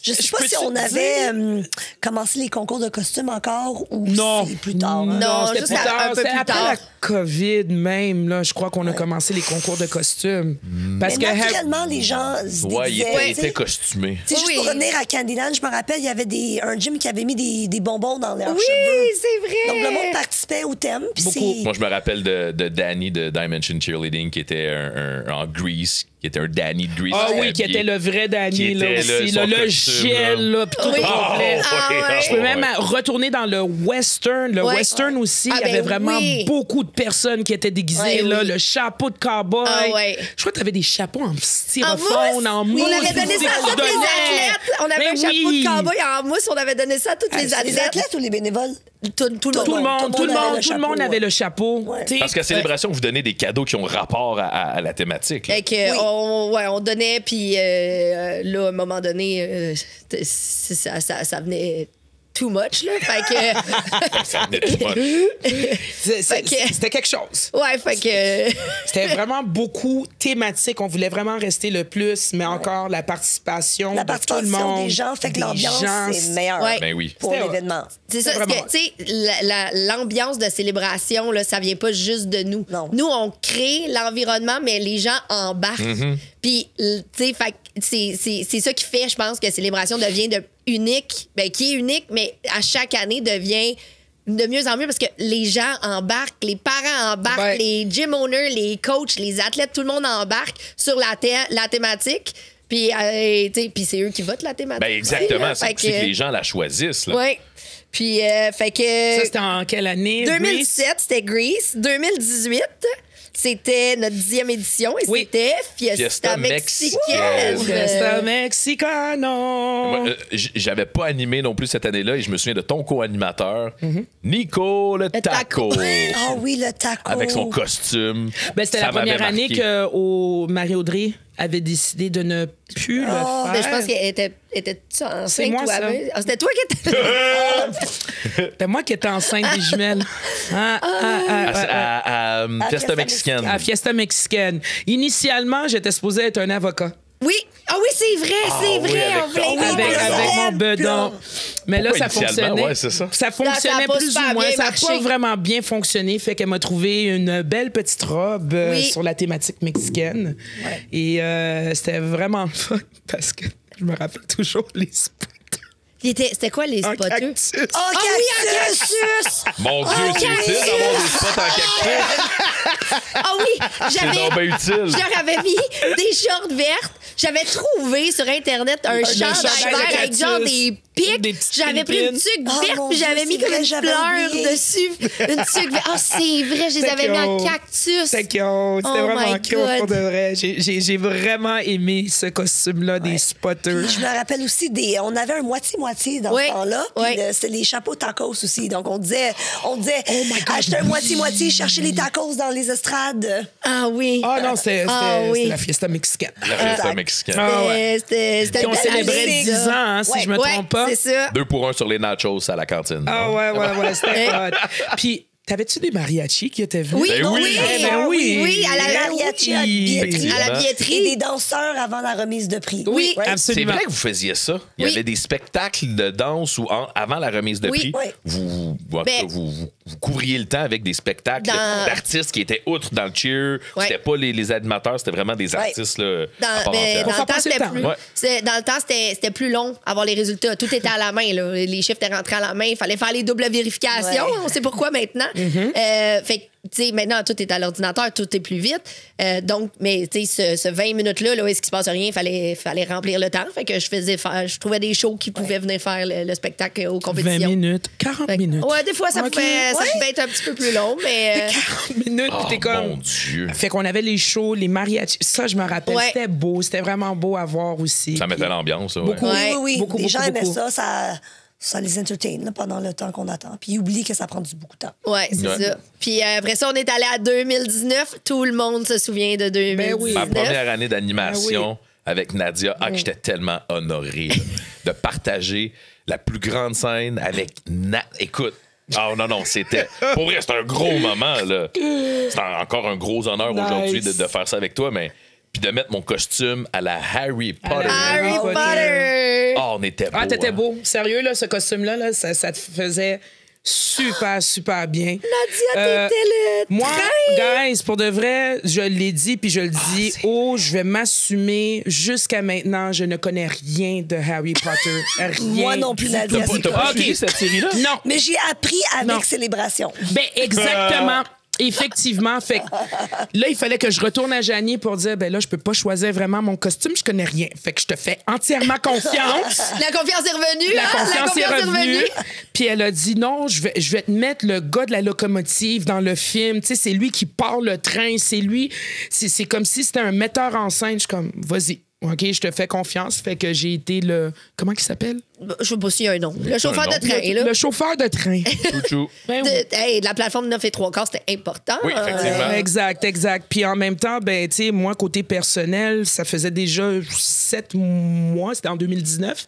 Je sais Je pas peux si te on dire- avait commencé les concours de costumes encore ou Non. c'est plus tard. hein? Non, c'était juste plus tard. un peu C'était plus après tard. la COVID même, là, je crois qu'on a commencé les concours de costumes. Parce Mais que naturellement, les gens se Ouais, il déguisaient, était costumé. Tu sais, juste Oui. pour revenir à Candyland, je me rappelle, il y avait un gym qui avait mis des bonbons dans leurs Oui, cheveux. c'est vrai. Donc, le monde participait au thème. Puis Beaucoup. c'est... Moi, je me rappelle de Danny de Dimension Cheerleading qui était en Grease, qui était un Danny de Grease. Ah oui, qui habillé. était le vrai Qui Danny, là, était aussi. son Le costume, gel, là. là, puis tout Oui. au complet. Ah ouais. Je peux même retourner dans le western. Le Ouais. western aussi, Ah, il y avait ben vraiment oui. beaucoup de personnes qui étaient déguisées, Ouais, là, oui. le chapeau de cowboy. Ah, ouais. Je crois que tu avais des chapeaux en En styrofoam, en mousse. On avait donné ça à qu'on toutes les donnait. athlètes. On avait Mais un chapeau oui. de cowboy en mousse. On avait donné ça à toutes les Les athlètes. athlètes ou les bénévoles? Tout Tout le monde avait le chapeau. Ouais. Tu sais, Parce qu'à Célébration, vous donnez des cadeaux qui ont rapport à la thématique. là. Fait que, on donnait, puis là, à un moment donné, ça venait too much, là. Fait que... Ça venait tout moche. Fait que- C'était quelque chose. Ouais, fait que... C'était vraiment beaucoup thématique. On voulait vraiment rester le plus, mais encore la participation La de tout le participation monde. des gens fait que Des l'ambiance gens, est meilleure Ouais. Ben oui. pour C'était l'événement. C'est ça, C'est parce vraiment que, tu sais, l'ambiance de célébration, là, ça vient pas juste de nous. Non. Nous, on crée l'environnement, mais les gens embarquent. Puis, tu sais, fait que c'est ça qui fait, je pense, que Célébration devient unique, ben, qui est unique, mais à chaque année devient de mieux en mieux parce que les gens embarquent, les parents embarquent, Ouais. les gym owners, les coachs, les athlètes, tout le monde embarque sur la thématique. Puis, tu sais, puis c'est eux qui votent la thématique. Ben exactement. C'est Fait aussi que les gens la choisissent. Là. Oui. Puis, fait que. Ça, c'était en quelle année? 2017, c'était Grease. 2018, c'était notre 10e édition et Oui. c'était Fiesta Fiesta Mexicaine. Fiesta Mexicano. Moi, j'avais pas animé non plus cette année-là et je me souviens de ton co-animateur, Nico le taco. Taco. Ah oui, le taco. Avec son costume. Ben, c'était Ça la première m'avait année marqué. que Marie-Audrey avait décidé de ne plus le faire. Ben, je pense qu'elle était enceinte. C'est moi, ou ça. avait- Ah, c'était toi qui étais. C'était moi qui étais enceinte des jumelles. À Fiesta Mexicaine. À Fiesta Mexicaine. Initialement, j'étais supposée être un avocat. Oui. Ah oui, c'est vrai, c'est oui, vrai. avec On voulait ton- aider Avec, les avec gens. mon bedon. Mais là, Pourquoi ça initialement? fonctionnait. Ouais, c'est ça. Ça fonctionnait Ça a pas plus super ou moins. bien Ça n'a marché. pas vraiment bien fonctionné. Fait qu'elle m'a trouvé une belle petite robe Oui. sur la thématique mexicaine. Et c'était vraiment fun parce que je me rappelle toujours les spots. C'était quoi les Un spotters? cactus. Oh, Ah oui, un cactus! cactus! Mon Dieu, c'est utile d'avoir des spots en cactus. Ah oui, C'est j'avais. donc bien utile. Je leur avais mis des shorts vertes. J'avais trouvé sur Internet un chandail chandail de vert avec cactus. genre des pics. Des petites J'avais pris une tuque Oh, verte mon puis j'avais Dieu, mis c'est comme vrai, une j'avais fleur oublié. dessus. Une tuque verte. Ah, c'est vrai, je les avais mis en cactus. C'était cute. C'était Oh vraiment my cute God. pour de vrai. J'ai vraiment aimé ce costume-là des spotters. Je me rappelle aussi on avait un moitié-moitié dans Ouais, ce temps-là. Puis ouais. c'était les chapeaux tacos aussi. Donc on disait achetez un moitié-moitié, cherchez les tacos dans les estrades. Ah oui. Ah non, c'était oui. la fiesta mexicaine. La Fiesta Exact. Mexicaine. Ah ouais. C'était Puis on une belle célébrait année, 10 ça. ans, hein, si je me trompe pas. C'est ça. 2 pour 1 sur les nachos à la cantine. Ah ouais, c'était hot. Puis, t'avais-tu des mariachis qui étaient venus? Oui, Ben oui. oui, Eh ben oui. oui, à la mariachi à la Oui. billetterie. À la Et billetterie. des danseurs avant la remise de prix. Oui. Ouais. C'est Absolument. vrai que vous faisiez ça. Il y Oui. avait des spectacles de danse où, avant la remise de Oui. prix, Oui. vous, en tout Ben- cas, vous couvriez le temps avec des spectacles Dans- d'artistes qui étaient outre dans le cheer. Ouais. C'était pas les animateurs, c'était vraiment des artistes là, à part Dans entière. le faire temps, passer le c'était temps. plus, Ouais. dans le temps, c'était plus long avoir les résultats. Tout était à la main. Là. Les chiffres étaient rentrés à la main. Il fallait faire les doubles vérifications. Ouais. On sait pourquoi maintenant. Fait que, tu sais, maintenant, tout est à l'ordinateur, tout est plus vite. Donc, mais tu sais, ce 20 minutes-là, là, où est-ce qu'il se passe rien, fallait remplir le temps. Fait que je trouvais des shows qui pouvaient venir faire le spectacle aux 20 compétitions. minutes, 40 Fait que- minutes. Ouais, des fois, ça Ok. pouvait être un petit peu plus long, mais. 40 minutes, Oh, puis t'es comme... mon Dieu. Fait qu'on avait les shows, les mariachis. Ça, je me rappelle. Ouais. C'était beau. C'était vraiment beau à voir aussi. Ça mettait l'ambiance. ça, ouais. Beaucoup. Ouais. Oui. Beaucoup, les gens beaucoup, aimaient beaucoup. ça les entertain là, pendant le temps qu'on attend. Puis ils oublient que ça prend beaucoup de temps. Ouais, c'est Ouais. ça. Puis après ça, on est allé à 2019. Tout le monde se souvient de 2019. oui. Ma première année d'animation avec Nadia, que j'étais tellement honoré là, de partager la plus grande scène avec Écoute. Oh non, c'était. Pour vrai, c'était un gros moment, là. C'est encore un gros honneur Nice. aujourd'hui de faire ça avec toi, mais. Puis de mettre mon costume à la Harry Potter. Harry Harry Potter! Oh, on était beau. Ah, t'étais hein. beau. Sérieux, là, ce costume-là, là, ça te faisait super bien. Nadia, t'étais le Moi, train! guys, pour de vrai, je l'ai dit, puis je le dis je vais m'assumer. Jusqu'à maintenant, je ne connais rien de Harry Potter. Rien. Moi non plus, Nadia. T'as pas Ok. suivi cette série-là? Non. Mais j'ai appris avec Non. Célébration. Ben, exactement. Effectivement. Fait que là, il fallait que je retourne à Janie pour dire, ben là, je peux pas choisir vraiment mon costume, je connais rien. Fait que je te fais entièrement confiance. La confiance est revenue. La hein? confiance est revenue. Puis elle a dit non, je vais te mettre le gars de la locomotive dans le film. Tu sais, c'est lui qui part le train. C'est lui. C'est comme si c'était un metteur en scène. Je suis comme, vas-y. OK, je te fais confiance. Fait que j'ai été le... Comment il s'appelle? Je sais pas s'il y a un nom. Le chauffeur de train, là. Le chauffeur de train. Chouchou. Ben oui. De la plateforme 9 3/4, c'était important. Oui, effectivement. Exact. Puis en même temps, ben, tu sais, moi, côté personnel, ça faisait déjà 7 mois, c'était en 2019,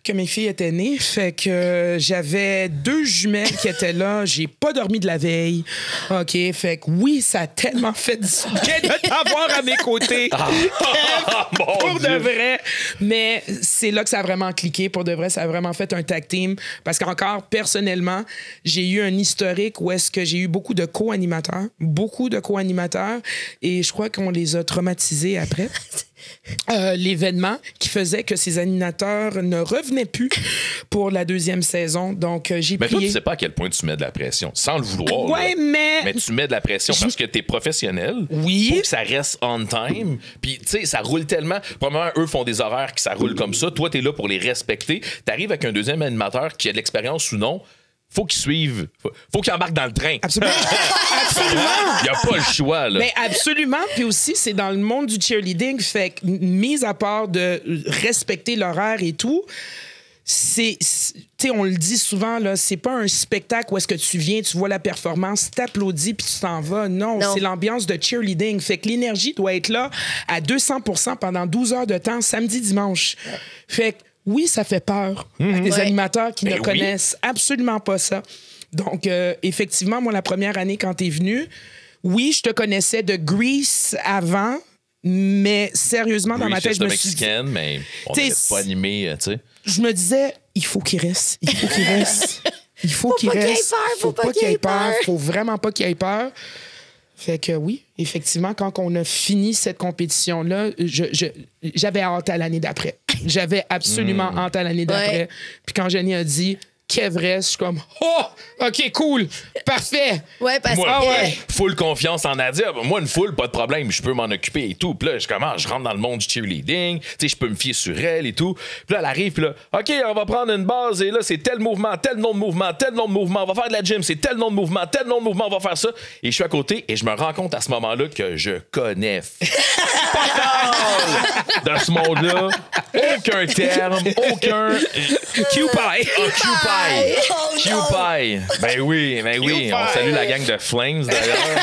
que mes filles étaient nées. Fait que j'avais 2 jumelles qui étaient là. J'ai pas dormi de la veille. OK, fait que oui, ça a tellement fait du bien de t'avoir à mes côtés. Pour de vrai. Mais c'est là que ça a vraiment cliqué. Pour de vrai, ça a vraiment fait un tag team. Parce qu'encore, personnellement, j'ai eu un historique où est-ce que j'ai eu beaucoup de co-animateurs. Et je crois qu'on les a traumatisés après. L'événement qui faisait que ces animateurs ne revenaient plus pour la 2e saison. Donc, j'ai Mais toi, prié. tu sais pas à quel point tu mets de la pression, sans le vouloir. Ouais, là. mais... Mais tu mets de la pression parce que t'es professionnel. Oui. Faut que ça reste on time. Puis, tu sais, ça roule tellement. Premièrement, eux font des horaires qui ça roule comme ça. Toi, t'es là pour les respecter. T'arrives avec un deuxième animateur qui a de l'expérience ou non. Faut qu'il suive. Faut qu'il embarque dans le train. Absolument. Il n'y a pas le choix, là. Mais absolument. Puis aussi, c'est dans le monde du cheerleading. Fait que, mis à part de respecter l'horaire et tout, tu sais, on le dit souvent, là, c'est pas un spectacle où est-ce que tu viens, tu vois la performance, t'applaudis puis tu t'en vas. Non, c'est l'ambiance de cheerleading. Fait que l'énergie doit être là à 200% pendant 12 heures de temps, samedi, dimanche. Fait que, oui, ça fait peur à des animateurs qui ne connaissent absolument pas ça. Donc, effectivement, moi, la première année, quand t'es venu, oui, je te connaissais de Grease avant, mais sérieusement, dans ma tête, je me suis dit... mexicaine, mais on n'avait pas animé, tu sais. Je me disais, il faut qu'il reste. Il faut qu'il reste. Il faut qu'il pas qu'il ait reste. peur, Faut pas qu'il ait peur. Faut vraiment pas qu'il ait peur. Fait que oui, effectivement, quand on a fini cette compétition-là, j'avais hâte à l'année d'après. J'avais absolument hâte à l'année d'après. Ouais. Puis quand Jenny a dit Kev reste, je suis comme oh, OK, cool, parfait. Ouais, parce Moi, que... full confiance en Nadia. Moi, une foule, pas de problème, je peux m'en occuper et tout. Puis là, je rentre dans le monde du cheerleading, tu sais, je peux me fier sur elle et tout. Puis là, elle arrive, puis là, OK, on va prendre une base et là, c'est tel mouvement, tel nom de mouvement, tel nom de mouvement, on va faire de la gym, c'est tel nom de mouvement, tel nom de mouvement, on va faire ça. Et je suis à côté et je me rends compte à ce moment-là que je connais pas de ce monde-là. Aucun terme, aucun... Q-Pie. Q-Pie. Ben oui. On salue la gang de Flames, d'ailleurs.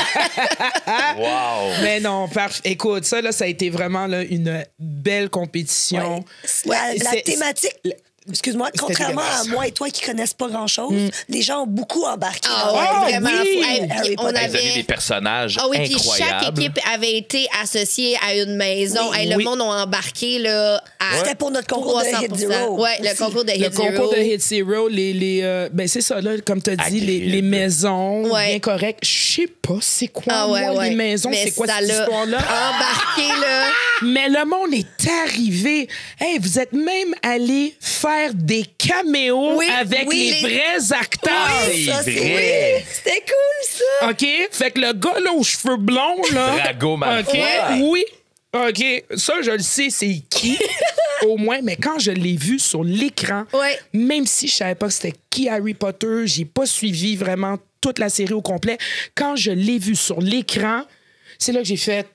Wow. Mais non, écoute, ça, là, ça a été vraiment là, une belle compétition. La C'est- thématique... Excuse-moi, contrairement à moi et toi qui connaissent pas grand-chose, les gens ont beaucoup embarqué. Ah ouais, Ah, vraiment. oui! Hey, Harry on Potter. Vous avez des personnages Ah oui, puis chaque incroyables. équipe avait été associée à une maison. Hey, le Oui. monde a embarqué là, à C'était pour notre concours de 300%. Hit Zero. Ouais, le aussi. concours de Le Hit Zero. concours de Hit Zero, ben c'est ça, là, comme tu as dit, les Agrippe. maisons, Ouais. bien correct. Je sais pas c'est quoi, Ah ouais, moi, ouais. les maisons, Mais c'est quoi ça cette l'a histoire-là? embarqué, là. Mais le monde est arrivé. Hey, vous êtes même allé faire des caméos Oui, avec oui, les vrais acteurs. C'est Ça, vrai. C'était cool, ça. OK? Fait que le gars, là, aux cheveux blonds, là. Drago Malfoy. OK? Oui. OK. Ça, je le sais, c'est qui, au moins. Mais quand je l'ai vu sur l'écran, Ouais. même si je savais pas c'était qui Harry Potter, j'ai pas suivi vraiment toute la série au complet. Quand je l'ai vu sur l'écran, c'est là que j'ai fait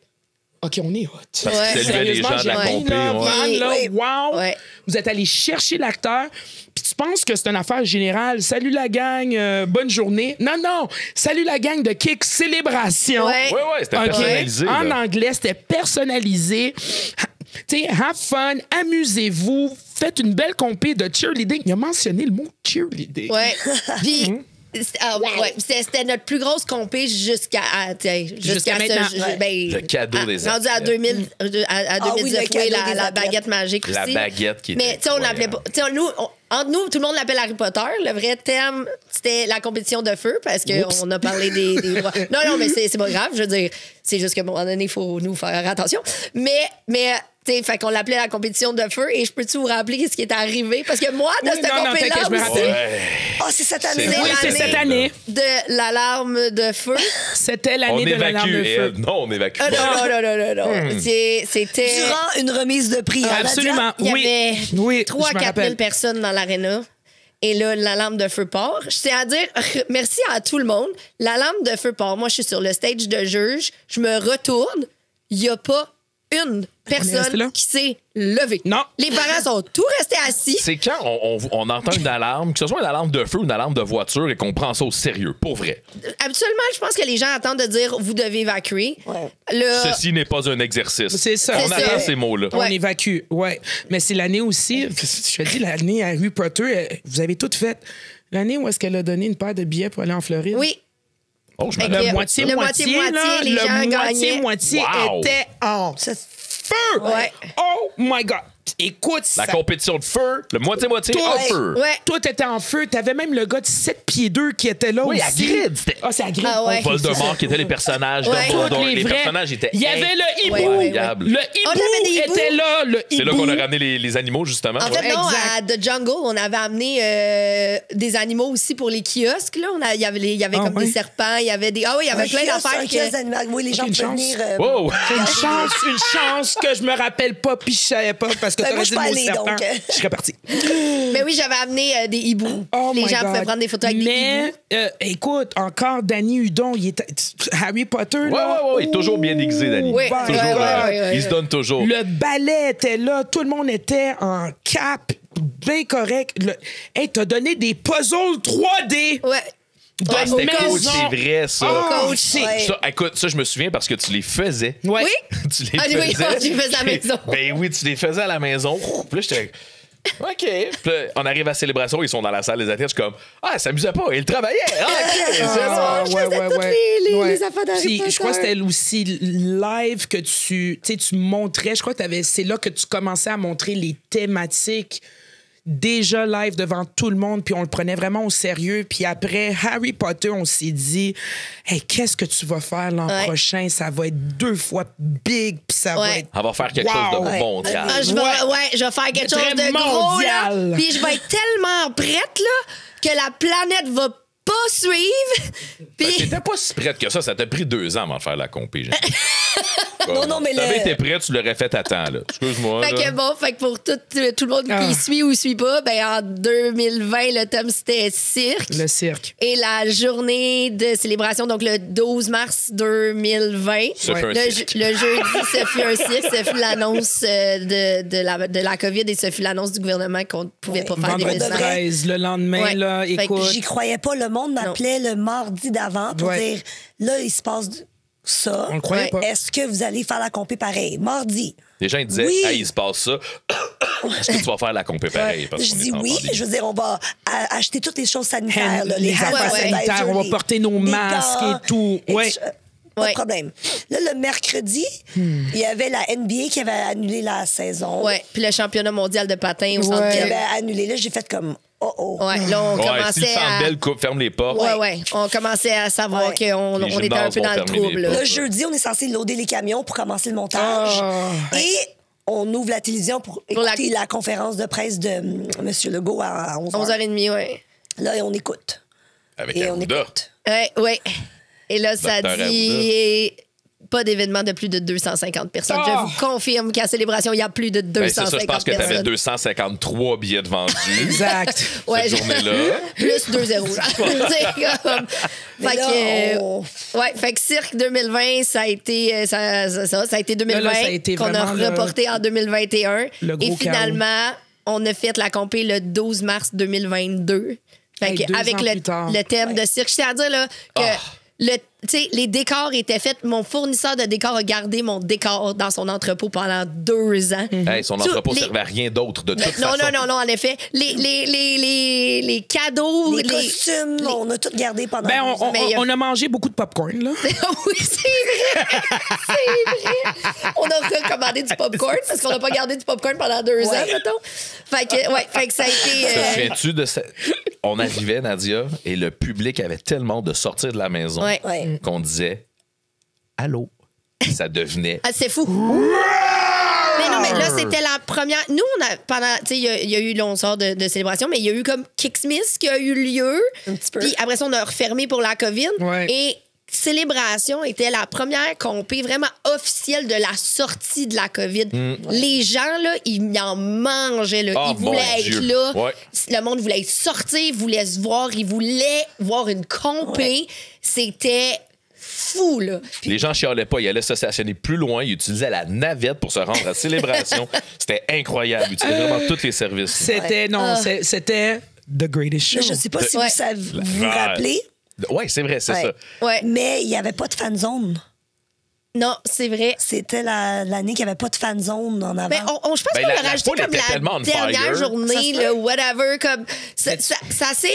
OK, on est hot. Parce Ouais. que saluait les gens de la Sérieusement, compé. j'ai dit, Ouais. Van, là, Oui. wow! Ouais. Vous êtes allé chercher l'acteur, puis tu penses que c'est une affaire générale. Salut la gang, bonne journée. Non. Salut la gang de Kick Célébration. Ouais. Ouais, c'était OK? personnalisé. En là. anglais, c'était personnalisé. Tu sais, have fun, amusez-vous, faites une belle compé de cheerleading. Il a mentionné le mot cheerleading. Ouais. Puis, c'était notre plus grosse compé jusqu'à maintenant. Le cadeau des rendu à athlètes. 2000, à Ah oui, 2019, le cadeau la des athlètes. baguette magique La aussi. baguette qui était Mais tu sais, on l'appelait pas. Tu sais, entre nous, tout le monde l'appelle Harry Potter. Le vrai thème, c'était la compétition de feu parce qu'on a parlé des rois. Non, mais c'est pas grave. Je veux dire, c'est juste qu'à un moment donné, il faut nous faire attention. Mais T'sais, fait qu'on l'appelait la compétition de feu. Et je peux-tu vous rappeler ce qui est arrivé? Parce que moi, de cette compétition-là je me rappelle. Ah, c'est cette année. C'est Oui, c'est cette année. de l'alarme de feu. C'était On l'année de l'alarme évacue. de Et feu. elle, non, on évacue Ah, pas. non. C'était... Durant une remise de prix. hein, Absolument. Il y Oui. avait Oui, 3 je me 4 000 rappelle. personnes dans l'aréna. Et là, l'alarme de feu part. Je tiens à dire merci à tout le monde. L'alarme de feu part. Moi, je suis sur le stage de juge. Je me retourne. Il n'y a pas une resté là? personne qui s'est levée. Non. Les parents sont tous restés assis. C'est quand on entend une alarme, que ce soit une alarme de feu ou une alarme de voiture, et qu'on prend ça au sérieux, pour vrai. Habituellement, je pense que les gens attendent de dire vous devez évacuer. Ouais. Là, Ceci n'est pas un exercice. C'est ça. On C'est attend ça. ces mots-là. On évacue, ouais. Mais c'est l'année aussi, je te dis, l'année à Harry Potter, vous avez tout fait. L'année où est-ce qu'elle a donné une paire de billets pour aller en Floride? oui. Oh, je Fait m'en que- Le rappelle. moitié-moitié, le là, moitié-moitié, les gens le gagnaient. moitié-moitié Wow. était en C'est- feu! Ouais. Oh my God! Écoute, La ça... compétition de feu, le moitié-moitié en Ouais. feu. Ouais. Tout était en feu. T'avais même le gars de 7 pieds 2 qui était là Oui, aussi. Hagrid, c'était- Ah, c'est Hagrid. Ah ouais. Ok, c'est Voldemort ça. qui étaient les personnages Ouais. Dumbledore. Tous Les vrais. personnages étaient Il y avait le hibou. incroyables. Le On avait des hibou hiboux. était là. Le C'est là hibou. qu'on a ramené les animaux, justement. En Ouais. fait, non, Exact. à The Jungle, on avait amené des animaux aussi pour les kiosques. Là. Il y avait Ah, comme ouais. des serpents, il y avait des. Ah oui, il y avait Un plein kiosque, d'affaires. un que- kiosque d'animal. Oui, les gens une peuvent chance. venir. Wow! Une chance que je me rappelle pas puis je savais pas parce que Ben, t'aurais moi, dit je le peux mot aller, serpent. donc. Je serais partie. Mais oui, j'avais amené des hiboux. Oh les my gens God. pouvaient prendre des photos avec des Mais, hiboux. écoute, encore Danny Hudon, il était... Harry Potter, Ouais, là. ouais, toujours bien déguisé, Danny. Oui, my Toujours, God. ouais. il se donne toujours. Le ballet était là, tout le monde était en cap, bien correct. Hey, t'as donné des puzzles 3D. Ouais. De Ah, c'était maison. cool, c'est vrai, ça. Oh, Coach. c'est- Ouais. Ça, écoute, ça, je me souviens parce que tu les faisais. Ouais. Oui? Tu les Ah oui, faisais. je les faisais à la maison. Ben oui, tu les faisais à la maison. Puis là, j'étais. OK. Puis là, on arrive à la célébration, ils sont dans la salle des athlètes. Je suis comme, ah, ça s'amusait pas, ils travaillaient. Ah, OK, c'est Ah, ça. Je faisais toutes les affaires d'Harry Puis, Potter. je crois que c'était aussi live que tu montrais. Je crois que c'est là que tu commençais à montrer les thématiques déjà live devant tout le monde, puis on le prenait vraiment au sérieux. Puis après Harry Potter, on s'est dit, hey, qu'est-ce que tu vas faire l'an Ouais. prochain? Ça va être 2 fois big, puis ça va Ouais. être... On va faire quelque chose de Wow. mondial. Ah, je vais faire quelque chose Très de gros, là. mondial. Puis je vais être tellement prête, là, que la planète va pas suivre. Ben, Puis t'étais pas si prête que ça. Ça t'a pris 2 ans avant de faire la compé. Non, mais T'avais le- été prête, tu l'aurais fait à temps, là. Excuse-moi. fait là. que bon, fait que pour tout le monde Ah. qui suit ou suit pas, ben en 2020, le thème c'était cirque. Le cirque. Et la journée de célébration, donc le 12 mars 2020, Ce fut un le, cirque. le jeudi, ce fut un cirque, ce fut l'annonce de la COVID et ce fut l'annonce du gouvernement qu'on ne pouvait pas faire Vendredi d'événements. 13, le lendemain, Ouais. là, Fait que écoute... J'y croyais pas. Le monde m'appelait le mardi d'avant pour Ouais. dire là, il se passe ça. On le croyait pas. Est-ce que vous allez faire la compé pareil? Mardi. Les gens ils disaient, Oui. hey, il se passe ça. Est-ce que tu vas faire la compé pareil? Parce Je qu'on dis est en oui. pandémie. Je veux dire, on va acheter toutes les choses sanitaires. là, les hand affaires sanitaires, sanitizer, on va porter nos les masques gants, et tout. Ouais. Pas Ouais. de problème. Là, le mercredi, il y avait la NBA qui avait annulé la saison. Ouais, puis le championnat mondial de patin au centre Ouais. Qui Bell. avait annulé. Là, j'ai fait comme Ouais, là, on Ouais, si le commençait Centre à... Bell ferme les portes. Ouais. On commençait à savoir Ouais. qu'on Les on était un gymnases peu dans vont le fermer les trouble. là. portes. Le jeudi, on est censé loader les camions pour commencer le montage. Et on ouvre la télévision pour écouter la conférence de presse de M. Legault à 11h. 11h30, ouais. Là, on écoute. Avec Et on Arruda. écoute. Ouais. Et là, ça Docteur dit pas d'événement de plus de 250 personnes. Ah! Je vous confirme qu'à Célébration, il y a plus de Ben, c'est 250 ça, je pense que tu avais personnes. 253 billets de vendus. Exact. Ouais, cette journée-là. Plus 2-0. C'est comme... Mais Fait là, que, on- ouais, fait que Cirque 2020, ça a été, ça a été 2020, Là, ça a été qu'on a vraiment reporté en 2021. le gros Et finalement, on a fait la compé le 12 mars 2022. Fait Hey, que 2 avec ans plus tard. le thème de cirque, je tiens à dire là, que les décors étaient faits. Mon fournisseur de décors a gardé mon décor dans son entrepôt pendant 2 ans. Hey, son Tout- entrepôt les- servait à rien d'autre de toute Non, façon. non, en effet. Les cadeaux, Les costumes, on a tout gardé pendant Ben, 12 ans. on a mangé beaucoup de popcorn, là. Oui, c'est vrai. C'est vrai. On a recommandé du popcorn parce qu'on n'a pas gardé du popcorn pendant 2 ans, mettons. Fait que ça a été. Te souviens-tu de ça? On arrivait, Nadia, et le public avait tellement de sortir de la maison Ouais. Ouais. qu'on disait allô. Ça devenait. Ah, c'est fou. Mais non, mais là, c'était la première. Nous, on a pendant. Tu sais, il y a eu, là, on sort de célébration, mais il y a eu comme Kicksmith qui a eu lieu. Un petit peu. Puis après ça, on a refermé pour la COVID. Ouais. Et Célébration était la première compé vraiment officielle de la sortie de la COVID. Les gens, là, ils en mangeaient. Là. Oh, ils voulaient mon être Dieu. là. Ouais. Le monde voulait sortir, voulait se voir. Ils voulaient voir une compé. C'était fou, là. Les gens chialaient pas, ils allaient se stationner plus loin, ils utilisaient la navette pour se rendre à Célébration. C'était incroyable, ils utilisaient vraiment tous les services. C'était, non, c'était The Greatest Show. Je sais pas si Ouais. vous vous rappelez, Oui, c'est vrai, c'est Ouais. ça. Ouais. mais il n'y avait pas de fan zone. Non, c'est vrai. C'était l'année qu'il n'y avait pas de fan zone en avant. Mais je pense Ben, qu'on la l'a rajouté foule comme était tellement la on dernière fire. journée, Ça se là, peut. whatever. Comme, ça c'est...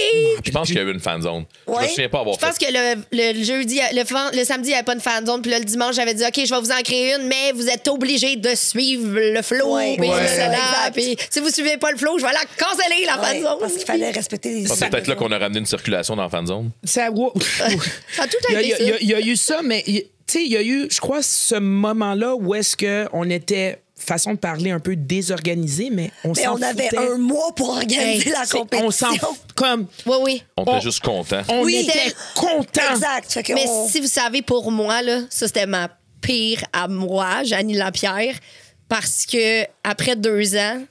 Je pense qu'il y a eu une fan zone. Je me Ouais. souviens pas avoir Je pense fait. que le jeudi, le samedi, il n'y avait pas de fan zone. Puis là, le dimanche, j'avais dit, OK, je vais vous en créer une, mais vous êtes obligés de suivre le flow. Ouais. Puis Ouais. exact. Exact. Puis si vous suivez pas le flow, je vais la canceller, la fan Ouais, zone. parce qu'il fallait respecter les C'est peut-être là qu'on a ramené une circulation dans la fan zone. Ça, Ça a tout il été ça. y a eu ça, mais tu sais, il y a eu, je crois, ce moment-là où est-ce qu'on était, façon de parler, un peu désorganisé, mais on Mais s'en on avait foutait. un mois pour organiser Hey, la On compétition. s'en comme Oui. On était juste contents. on Oui. était contents. Exact. Fait que Mais on- si vous savez, pour moi, là, ça, c'était ma pire à moi, Jeannie Lapierre, parce que après 2 ans,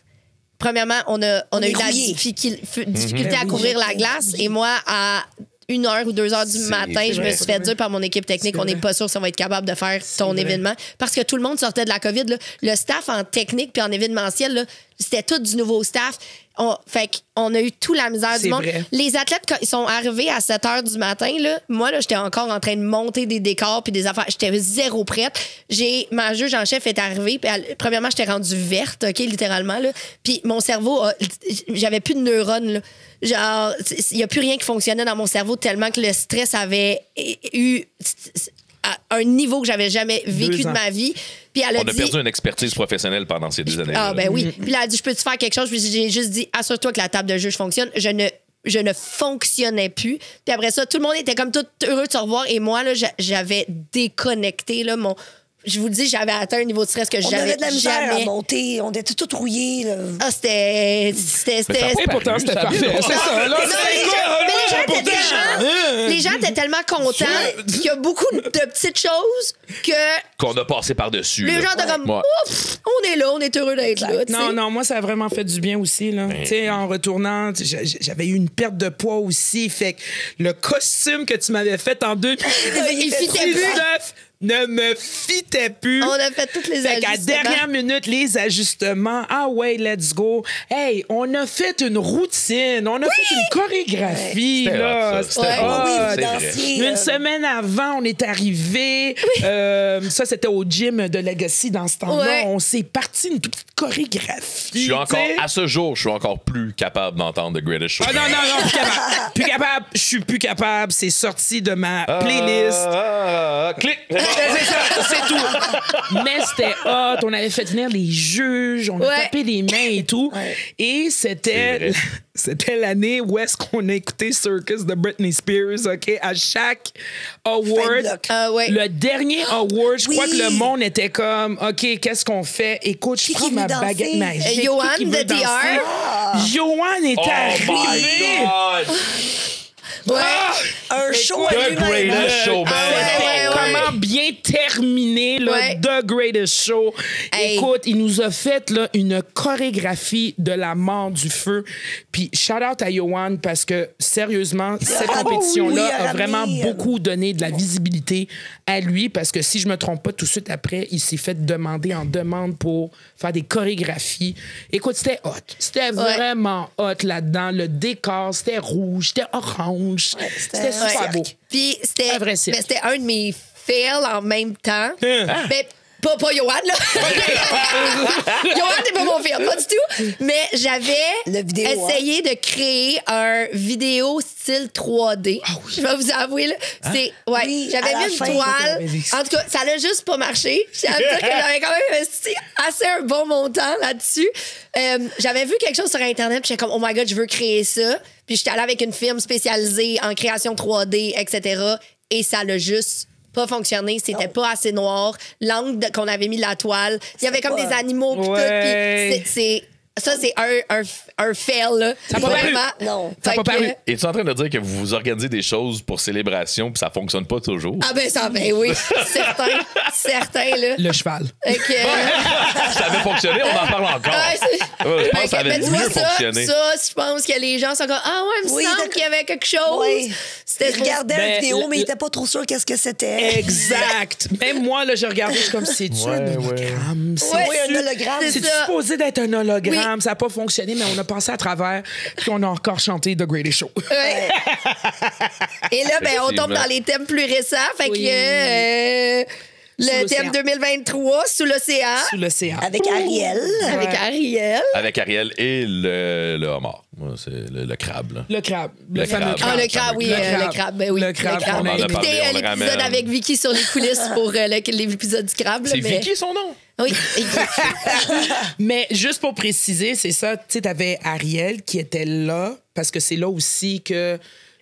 premièrement, on a est eu de la rouillés. difficulté à couvrir la glace. Et moi, à 1h ou 2h du matin, je me suis fait dire par mon équipe technique, C'est on n'est vrai. pas sûr si on va être capable de faire ton vrai. événement. Parce que tout le monde sortait de la COVID. Là. Le staff en technique puis en événementiel, là, c'était tout du nouveau staff. Fait qu'on a eu tout la misère C'est du monde. vrai. Les athlètes, quand ils sont arrivés à 7h du matin, là, moi, là, j'étais encore en train de monter des décors puis des affaires. J'étais zéro prête. Ma juge en chef est arrivée. Puis premièrement, j'étais rendue verte, OK, littéralement. Là. Puis mon cerveau, j'avais plus de neurones. Là. Genre, il n'y a plus rien qui fonctionnait dans mon cerveau tellement que le stress avait eu à un niveau que j'avais jamais vécu 2 de ans. ma vie. Puis elle a On a dit... perdu une expertise professionnelle pendant ces 2 années. Ah, ben oui. Puis là, elle a dit, je peux-tu faire quelque chose? Puis j'ai juste dit, assure-toi que la table de juge fonctionne. Je ne fonctionnais plus. Puis après ça, tout le monde était comme tout heureux de se revoir. Et moi, là, j'avais déconnecté, là, je vous le dis, j'avais atteint un niveau de stress que on j'avais avait de la misère jamais... à monter. On était tout rouillés. Là. Ah, c'était... Et pourtant, c'était parfait. C'est ça. Là, Non, mais les gens étaient tellement contents qu'il y a beaucoup de petites choses que Qu'on a passé par-dessus. les là. gens étaient comme, Ouais. ouf, on est là, on est heureux d'être là. tu sais. Non, moi, ça a vraiment fait du bien aussi. Là. Tu sais, en retournant, j'avais eu une perte de poids aussi. Fait que le costume que tu m'avais fait en 2019 Il fitait plus. ne me fitait plus. On a fait toutes les Fait qu'à ajustements. dernière minute, les ajustements. Ah ouais, let's go. Hey, on a fait une routine. On a fait une chorégraphie. C'était Là. hot, ça. C'était Ouais. hot. oui, vous C'est vrai. dansiez. Une semaine avant, on est arrivé. Ça, c'était au gym de Legacy dans ce temps-là. Ouais. On s'est parti une toute petite chorégraphie. Je suis encore, tu sais. à ce jour, je suis encore plus capable d'entendre The Greatest Show. Ah non, plus capable. Plus capable. Je suis plus capable. C'est sorti de ma playlist. Clic! C'est ça, c'est tout. Mais c'était hot. On avait fait venir les juges, on a Ouais. tapé les mains et tout. Et C'est c'était l'année où est-ce qu'on a écouté Circus de Britney Spears, OK? À chaque award, bloc. Ah ouais. le dernier award, je crois Oui. que le monde était comme, OK, qu'est-ce qu'on fait? Écoute, je Qui prends veut ma danser? baguette magique. Johan Qui veut de danser? DR. Johan est Oh arrivé. my God! Ouais. Un show à The lui-même. Greatest Showman! ouais, ouais. Comment bien terminer là, Ouais. The Greatest Show. Hey. Écoute, il nous a fait là, une chorégraphie de la mort du feu. Puis shout out à Johan parce que sérieusement, cette ramené- compétition-là oui, il a a vraiment ramené, beaucoup donné de la visibilité à lui parce que si je me trompe pas, tout de suite après, il s'est fait demander en demande pour faire des chorégraphies. Écoute, c'était hot. C'était vraiment hot là-dedans. Le décor, c'était rouge, c'était orange. C'était super Ouais. beau. Puis c'était Un vrai cirque. c'était un de mes fails en même temps. Mais pas Johan, là. Johan, t'es pas mon fail, pas du tout. Mais j'avais Le vidéo, essayé de créer un vidéo style 3D. Je vais vous avouer, là. C'est, ouais, Oui, j'avais à la mis une fin, toile. t'avais dit ça. En tout cas, ça n'a juste pas marché. Je tiens à dire que j'avais quand même investi assez un bon montant là-dessus. J'avais vu quelque chose sur Internet, puis j'étais comme, oh my God, je veux créer ça. Puis j'étais allée avec une firme spécialisée en création 3D, etc. Et ça l'a juste pas fonctionné. C'était pas assez noir. L'angle qu'on avait mis de la toile, il y avait comme pas- des animaux pis Ouais. tout. Puis ça, c'est un fail, là. Ça a pas paru. Non. Ça a Fait pas que- paru. Es-tu en train de dire que vous organisez des choses pour célébration puis ça fonctionne pas toujours? Ah ben ça, ben oui. Certain, là. Le cheval. Fait que, Ça avait fonctionné, on en parle encore. ouais, c'est- Ouais, je pense Fait que ça que, avait ben, tu vois, mieux fonctionné. Ça, je pense que les gens sont comme ah ouais, il me Oui, semble d'accord. qu'il y avait quelque chose. Oui. C'était Il regardait Ben, la vidéo, mais il le- était pas trop sûr qu'est-ce que c'était. Exact. Même moi, là, je regardais, je suis comme, c'est-tu un Ouais, hologramme? Ouais, Oui, un hologramme. c'est C'est ça. supposé d'être un hologramme. Ça n'a pas fonctionné, mais on a passé à travers. Puis on a encore chanté The Greatest Show. Ouais. Et là, ben, on tombe Effectivement. dans les thèmes plus récents. Fait Oui. que Sous le l'océan. thème 2023, Sous l'océan, Sous l'océan. Avec Ariel. avec Ouais. Ariel. Avec Ariel et le homard. Moi, c'est le crabe, là. Le crabe. Le Le fameux crabe. Ah, crabe. le crabe, oui, Le crabe. le crabe, ben oui. Le crabe, Le on en a Écoutez parlé, on le l'épisode ramène. avec Vicky sur les coulisses pour l'épisode du crabe. là, C'est mais- Vicky, son nom? Oui. Mais juste pour préciser, c'est ça, tu sais, t'avais Ariel qui était là, parce que c'est là aussi que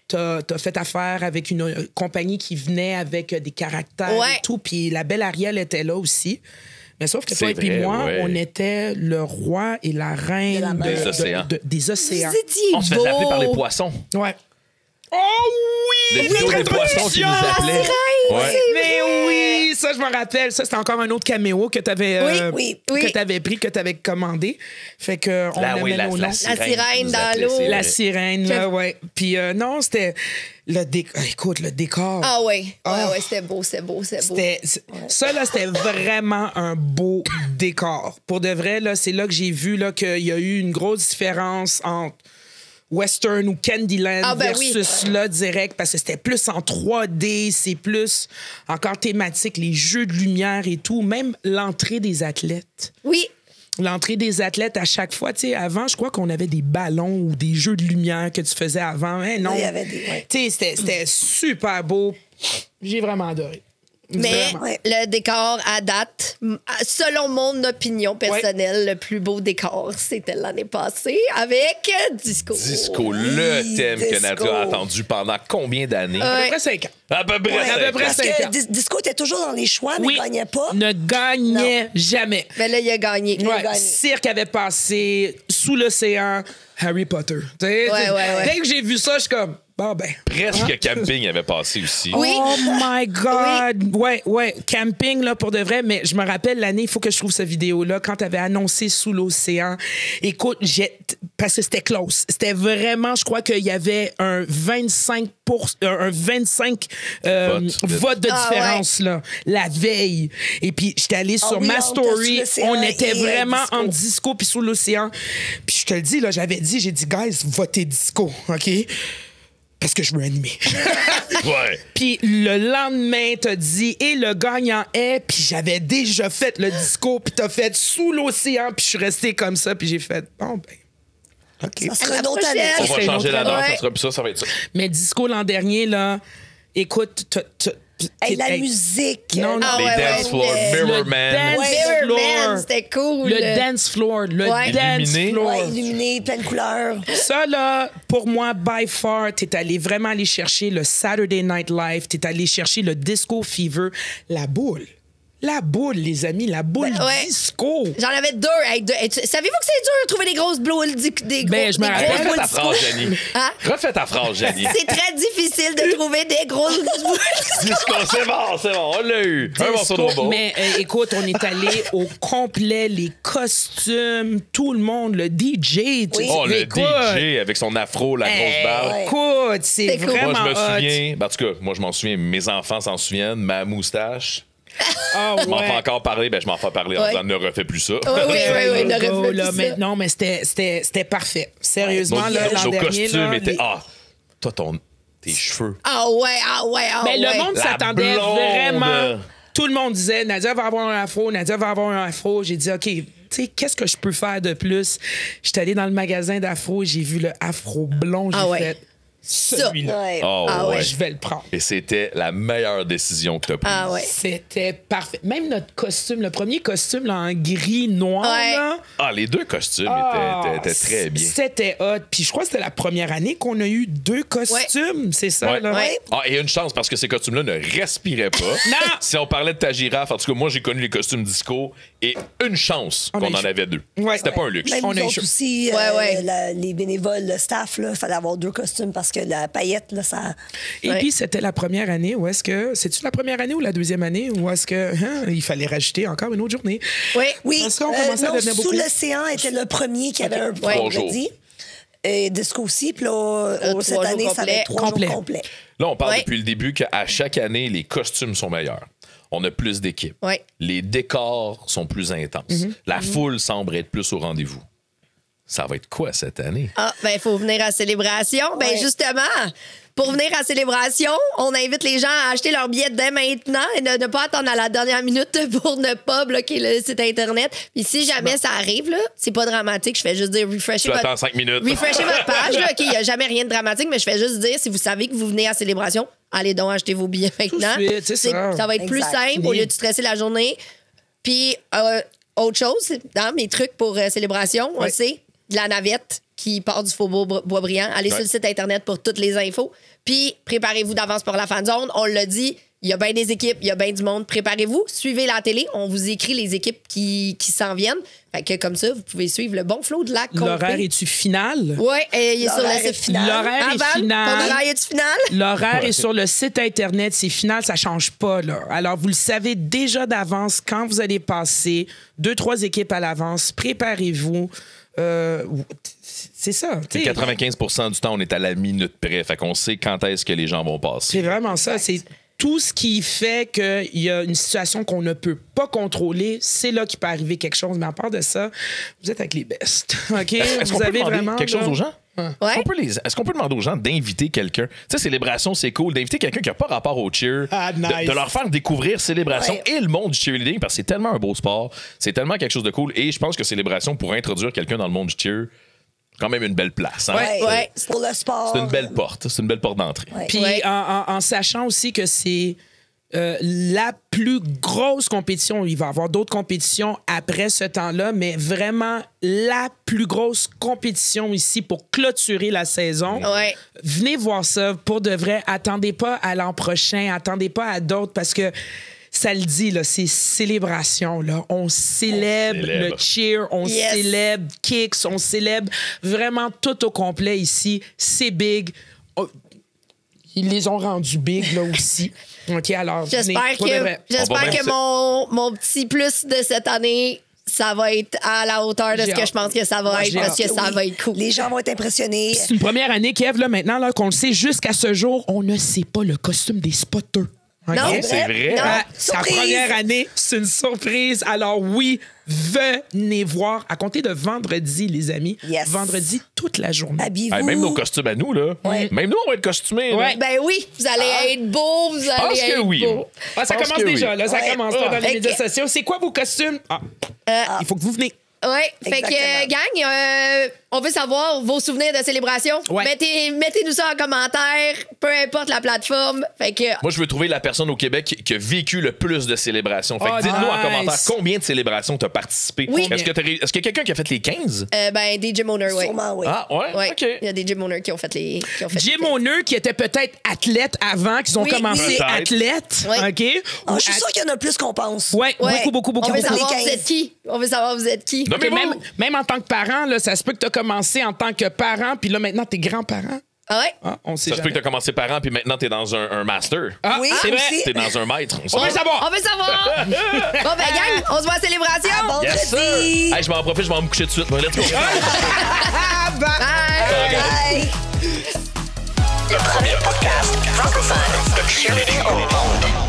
t'as fait affaire avec une compagnie qui venait avec des caractères Ouais. et tout, puis la belle Ariel était là aussi. Mais sauf que toi C'est et puis vrai, moi, ouais. on était le roi et la reine De la mer. Des océans. des océans. Vous étiez On se faisait appeler par les beau. poissons. Ouais. Oh oui! Les vidéos des poissons qui nous appelaient. Ouais. Mais oui, ça, je me rappelle. Ça, c'était encore un autre caméo que tu avais oui. pris, que tu avais commandé. Fait que on Là, aimait oui, la nos noms. La sirène nous dans appelait, l'eau. c'est La vrai. sirène, là, ouais. Puis non, c'était écoute, le décor. Ah ouais, Ah. ouais, c'était beau, c'est beau. Ça, là, c'était vraiment un beau décor. Pour de vrai, là, c'est là que j'ai vu là, qu'il y a eu une grosse différence entre Western ou Candyland Ah, ben oui. versus là, direct, parce que c'était plus en 3D, c'est plus encore thématique, les jeux de lumière et tout, même l'entrée des athlètes. Oui. L'entrée des athlètes à chaque fois, tu sais, avant, je crois qu'on avait des ballons ou des jeux de lumière que tu faisais avant. Hein, non. Oui, il y avait des- ouais. Tu sais, c'était super beau. J'ai vraiment adoré. Mais Vraiment. Ouais. le décor à date, selon mon opinion personnelle, le plus beau décor, c'était l'année passée avec Disco. Disco, le Oui, thème que Disco. Nadia a attendu pendant combien d'années? À peu Ouais. près 5 ans. À peu près. Ouais, à peu près Parce 5 que ans. Disco était toujours dans les choix, mais Oui. il gagnait pas. Ne gagnait jamais. Mais là, il a gagné. Ouais, gagné. Cirque avait passé Sous l'océan, Harry Potter. Tu sais, ouais. Dès que j'ai vu ça, je suis comme, bon ben. Presque camping avait passé aussi. Oui. Oh my God! Ouais, camping, là, pour de vrai, mais je me rappelle l'année, il faut que je trouve cette vidéo-là, quand tu avais annoncé Sous l'océan. Écoute, parce que c'était close. C'était vraiment, je crois qu'il y avait un 25 votes de Ah, différence, là, la veille. Et puis, j'étais allée sur oui, ma entre story. Sous l'océan On était et, vraiment Disco. en Disco puis Sous l'océan. Puis, je te le dis, là, j'ai dit, guys, votez Disco, OK? Parce que je veux animer. Ouais. Puis le lendemain, t'as dit, et le gagnant est, puis j'avais déjà fait le disco, puis t'as fait Sous l'océan, puis je suis restée comme ça, puis j'ai fait, bon, ben, OK. Ça sera À une la autre prochaine. année. On C'est va une changer autre la danse, année. ça sera plus ça va être ça. Mais disco l'an dernier, là, écoute, Hey, la musique. Non, non. Ah Les ouais, dance ouais, floor, le- Mirror le Man. dance Mirror floor. Man, c'était cool. Le dance floor, le Ouais. dance Illuminé. floor. Ouais, illuminé, plein de couleurs. Ça, là, pour moi, by far, t'es allé vraiment aller chercher le Saturday Night Live, t'es allé chercher le Disco Fever, la boule. La boule, les amis, la boule Ben, ouais. disco. J'en avais deux. Hey, savez-vous que c'est dur de trouver des grosses boules, des Ben, je me des rappelle. grosses Refais boules ta disco? phrase, Jenny. Hein? Refais ta phrase, Jenny. C'est très difficile de trouver des grosses boules. Disco, c'est bon, on l'a eu. Un morceau de Disco. robot. Mais écoute, on est allé au complet, les costumes, tout le monde, le DJ. Oui. Oh, le écoute, DJ avec son afro, la grosse barbe. ouais. Écoute, c'est C'est cool. vraiment Moi, je me hot. souviens, ben, en tout cas, moi, je m'en souviens, mes enfants s'en souviennent, ma moustache. Ah, Je m'en ouais. fais encore parler, ben je m'en fais parler en Ouais. disant ne refais plus ça. Oui, ne Go, refais là, plus mais ça. non, mais c'était parfait. Sérieusement, Nos, là, l'an nos dernier, costumes là, étaient. les- Ah, toi, tes cheveux. Ah ouais. Mais le monde La s'attendait blonde. vraiment. Tout le monde disait, Nadia va avoir un afro, Nadia va avoir un afro. J'ai dit, OK, tu sais, qu'est-ce que je peux faire de plus? J'étais allée dans le magasin d'afro, j'ai vu le afro blond, j'ai Ah ouais. fait, celui-là. Ouais. Oh, Ah ouais. Je vais le prendre. Et c'était la meilleure décision que tu as prise. Ah ouais. C'était parfait. Même notre costume, le premier costume là, en gris noir, Ouais. là, Ah, les deux costumes étaient très bien. C'était hot. Puis je crois que c'était la première année qu'on a eu 2 costumes. C'est ça, Ouais. là? Ouais. Ah, et une chance, parce que ces costumes-là ne respiraient pas. Non! Si on parlait de ta girafe, en tout cas, moi, j'ai connu les costumes disco, et une chance On a qu'on eu en chaud. avait 2. Ouais. C'était pas un luxe. Même On nous a eu autres chaud. aussi, Ouais. les bénévoles, le staff, il fallait avoir 2 costumes parce que la paillette, là, ça... Et Ouais. puis, c'était la première année où est-ce que... C'est-tu la première année ou la deuxième année où est-ce que il fallait rajouter encore une autre journée? Oui. Oui, Parce qu'on commençait à non, devenir Sous beaucoup. l'océan était le premier qui avait un Ouais. vendredi. Et Disco aussi, puis là, cette 3 année, jours ça va être 3 complets. jours complets. Là, on parle Ouais. depuis le début qu'à chaque année, les costumes sont meilleurs. On a plus d'équipes. Ouais. Les décors sont plus intenses. La foule semble être plus au rendez-vous. Ça va être quoi cette année? Ah, ben, il faut venir à Célébration. Ben, Ouais. justement, pour venir à Célébration, on invite les gens à acheter leurs billets dès maintenant et de ne pas attendre à la dernière minute pour ne pas bloquer le site Internet. Puis si jamais ça arrive, là, c'est pas dramatique. Je fais juste dire refresher Tu votre... attends 5 minutes. Refreshez votre page, là, OK, il n'y a jamais rien de dramatique, mais je fais juste dire, si vous savez que vous venez à Célébration, allez donc acheter vos billets maintenant. de suite, c'est ça. Ça va être plus Exact. simple au lieu de stresser la journée. Puis, autre chose, dans mes trucs pour Célébration, on Ouais. le sait, de la navette qui part du Faubourg Boisbriand. Allez sur le site Internet pour toutes les infos. Puis, préparez-vous d'avance pour la fanzone. On l'a dit, il y a bien des équipes, il y a bien du monde. Préparez-vous, suivez la télé. On vous écrit les équipes qui s'en viennent. Fait que comme ça, vous pouvez suivre le bon flot de la L'horaire est-tu final? Oui, il est sur L'horaire le est site final. L'horaire est Avant, final. ton horaire est final? L'horaire est sur le site Internet. C'est final, ça change pas. Là. Alors, vous le savez déjà d'avance quand vous allez passer 2-3 équipes à l'avance. Préparez-vous. C'est ça. Puis t'sais. 95% du temps, on est à la minute près. Fait qu'on sait quand est-ce que les gens vont passer. C'est vraiment ça. C'est tout ce qui fait qu'il y a une situation qu'on ne peut pas contrôler. C'est là qu'il peut arriver quelque chose. Mais à part de ça, vous êtes avec les bestes. OK? Est-ce qu'on Vous peut avez demander vraiment quelque chose là- aux gens? Ouais. Est-ce qu'on peut demander aux gens d'inviter quelqu'un? Tu sais, Célébration, c'est cool. D'inviter quelqu'un qui n'a pas rapport au cheer. Ah, nice. De leur faire découvrir Célébration Ouais. et le monde du cheerleading parce que c'est tellement un beau sport. C'est tellement quelque chose de cool. Et je pense que Célébration, pour introduire quelqu'un dans le monde du cheer, quand même une belle place. Hein? Ouais. C'est pour le sport. C'est une belle porte. C'est une belle porte d'entrée. Ouais. Puis Ouais. en sachant aussi que c'est la plus grosse compétition, il va y avoir d'autres compétitions après ce temps-là, mais vraiment la plus grosse compétition ici pour clôturer la saison. Ouais. Venez voir ça pour de vrai. Attendez pas à l'an prochain, attendez pas à d'autres parce que ça le dit, là, c'est célébration. Là. On célèbre célèbre. le cheer, on Yes. célèbre Kicks, on célèbre vraiment tout au complet ici. C'est big. Oh, ils les ont rendus big là aussi. OK, alors venez, J'espère pour de vrai. On va j'espère même que se- mon petit plus de cette année, ça va être à la hauteur de J'ai ce que hâte. je pense que ça va Moi, être j'ai parce que hâte. ça Oui. va être cool. Les gens vont être impressionnés. C'est une première année, Kev, là, maintenant là, qu'on le sait, jusqu'à ce jour, on ne sait pas le costume des spotters. OK? Non, C'est vrai. Non. Ah, sa Surprise! première année, c'est une surprise. Alors oui, venez voir à compter de vendredi, les amis. Yes. Vendredi, toute la journée. Habillez-vous. Hey, même nos costumes à nous, là. Ouais. Même nous, on va être costumés. là. Ouais. Ben oui, vous allez être beau, vous allez pense que être oui. beau. Ah, ça pense commence que déjà, oui. là. Ça Ouais. commence là, dans les Fait médias que- sociaux. C'est quoi vos costumes? Il faut que vous venez. Oui, fait que, Exactement. gang, on veut savoir vos souvenirs de célébration. Ouais. Mettez-nous ça en commentaire, peu importe la plateforme. Fait que, Moi, je veux trouver la personne au Québec qui a vécu le plus de célébrations. Fait que Oh, dites-nous en nice. commentaire combien de célébrations tu as participé. Oui. Est-ce qu'il y a quelqu'un qui a fait les 15? ben, des gym owners, oui. Sûrement, oui. Ah, ouais? Ouais. OK. Il y a des gym owners qui ont fait les. Jim Honor, qui était peut-être athlète avant, qui ont Oui, commencé oui. athlète. Oui. OK? Ah, je suis sûre qu'il y en a plus qu'on pense. Oui, Ouais. beaucoup. On veut beaucoup. savoir Les vous 15. êtes qui. On veut savoir vous êtes qui. Non, mais OK, bon. même en tant que parent, là, ça se peut que tu as commencé en tant que parent, puis là, maintenant, t'es grands-parents. Ah ouais? Ah, on sait Ça se peut jamais. que tu as commencé parent, puis maintenant, tu es dans un master. Ah, Oui, c'est vrai. aussi. Tu es dans un maître. On On veut sait pas. savoir. On veut savoir! Bon, ben, gang, on se voit à Célébration! Vendredi. Yes, sir. Hey, je m'en profite, je vais me coucher tout de suite. Let's go. Ah, bah. Bye! Bye. Le premier podcast francophone de cheerleading au monde.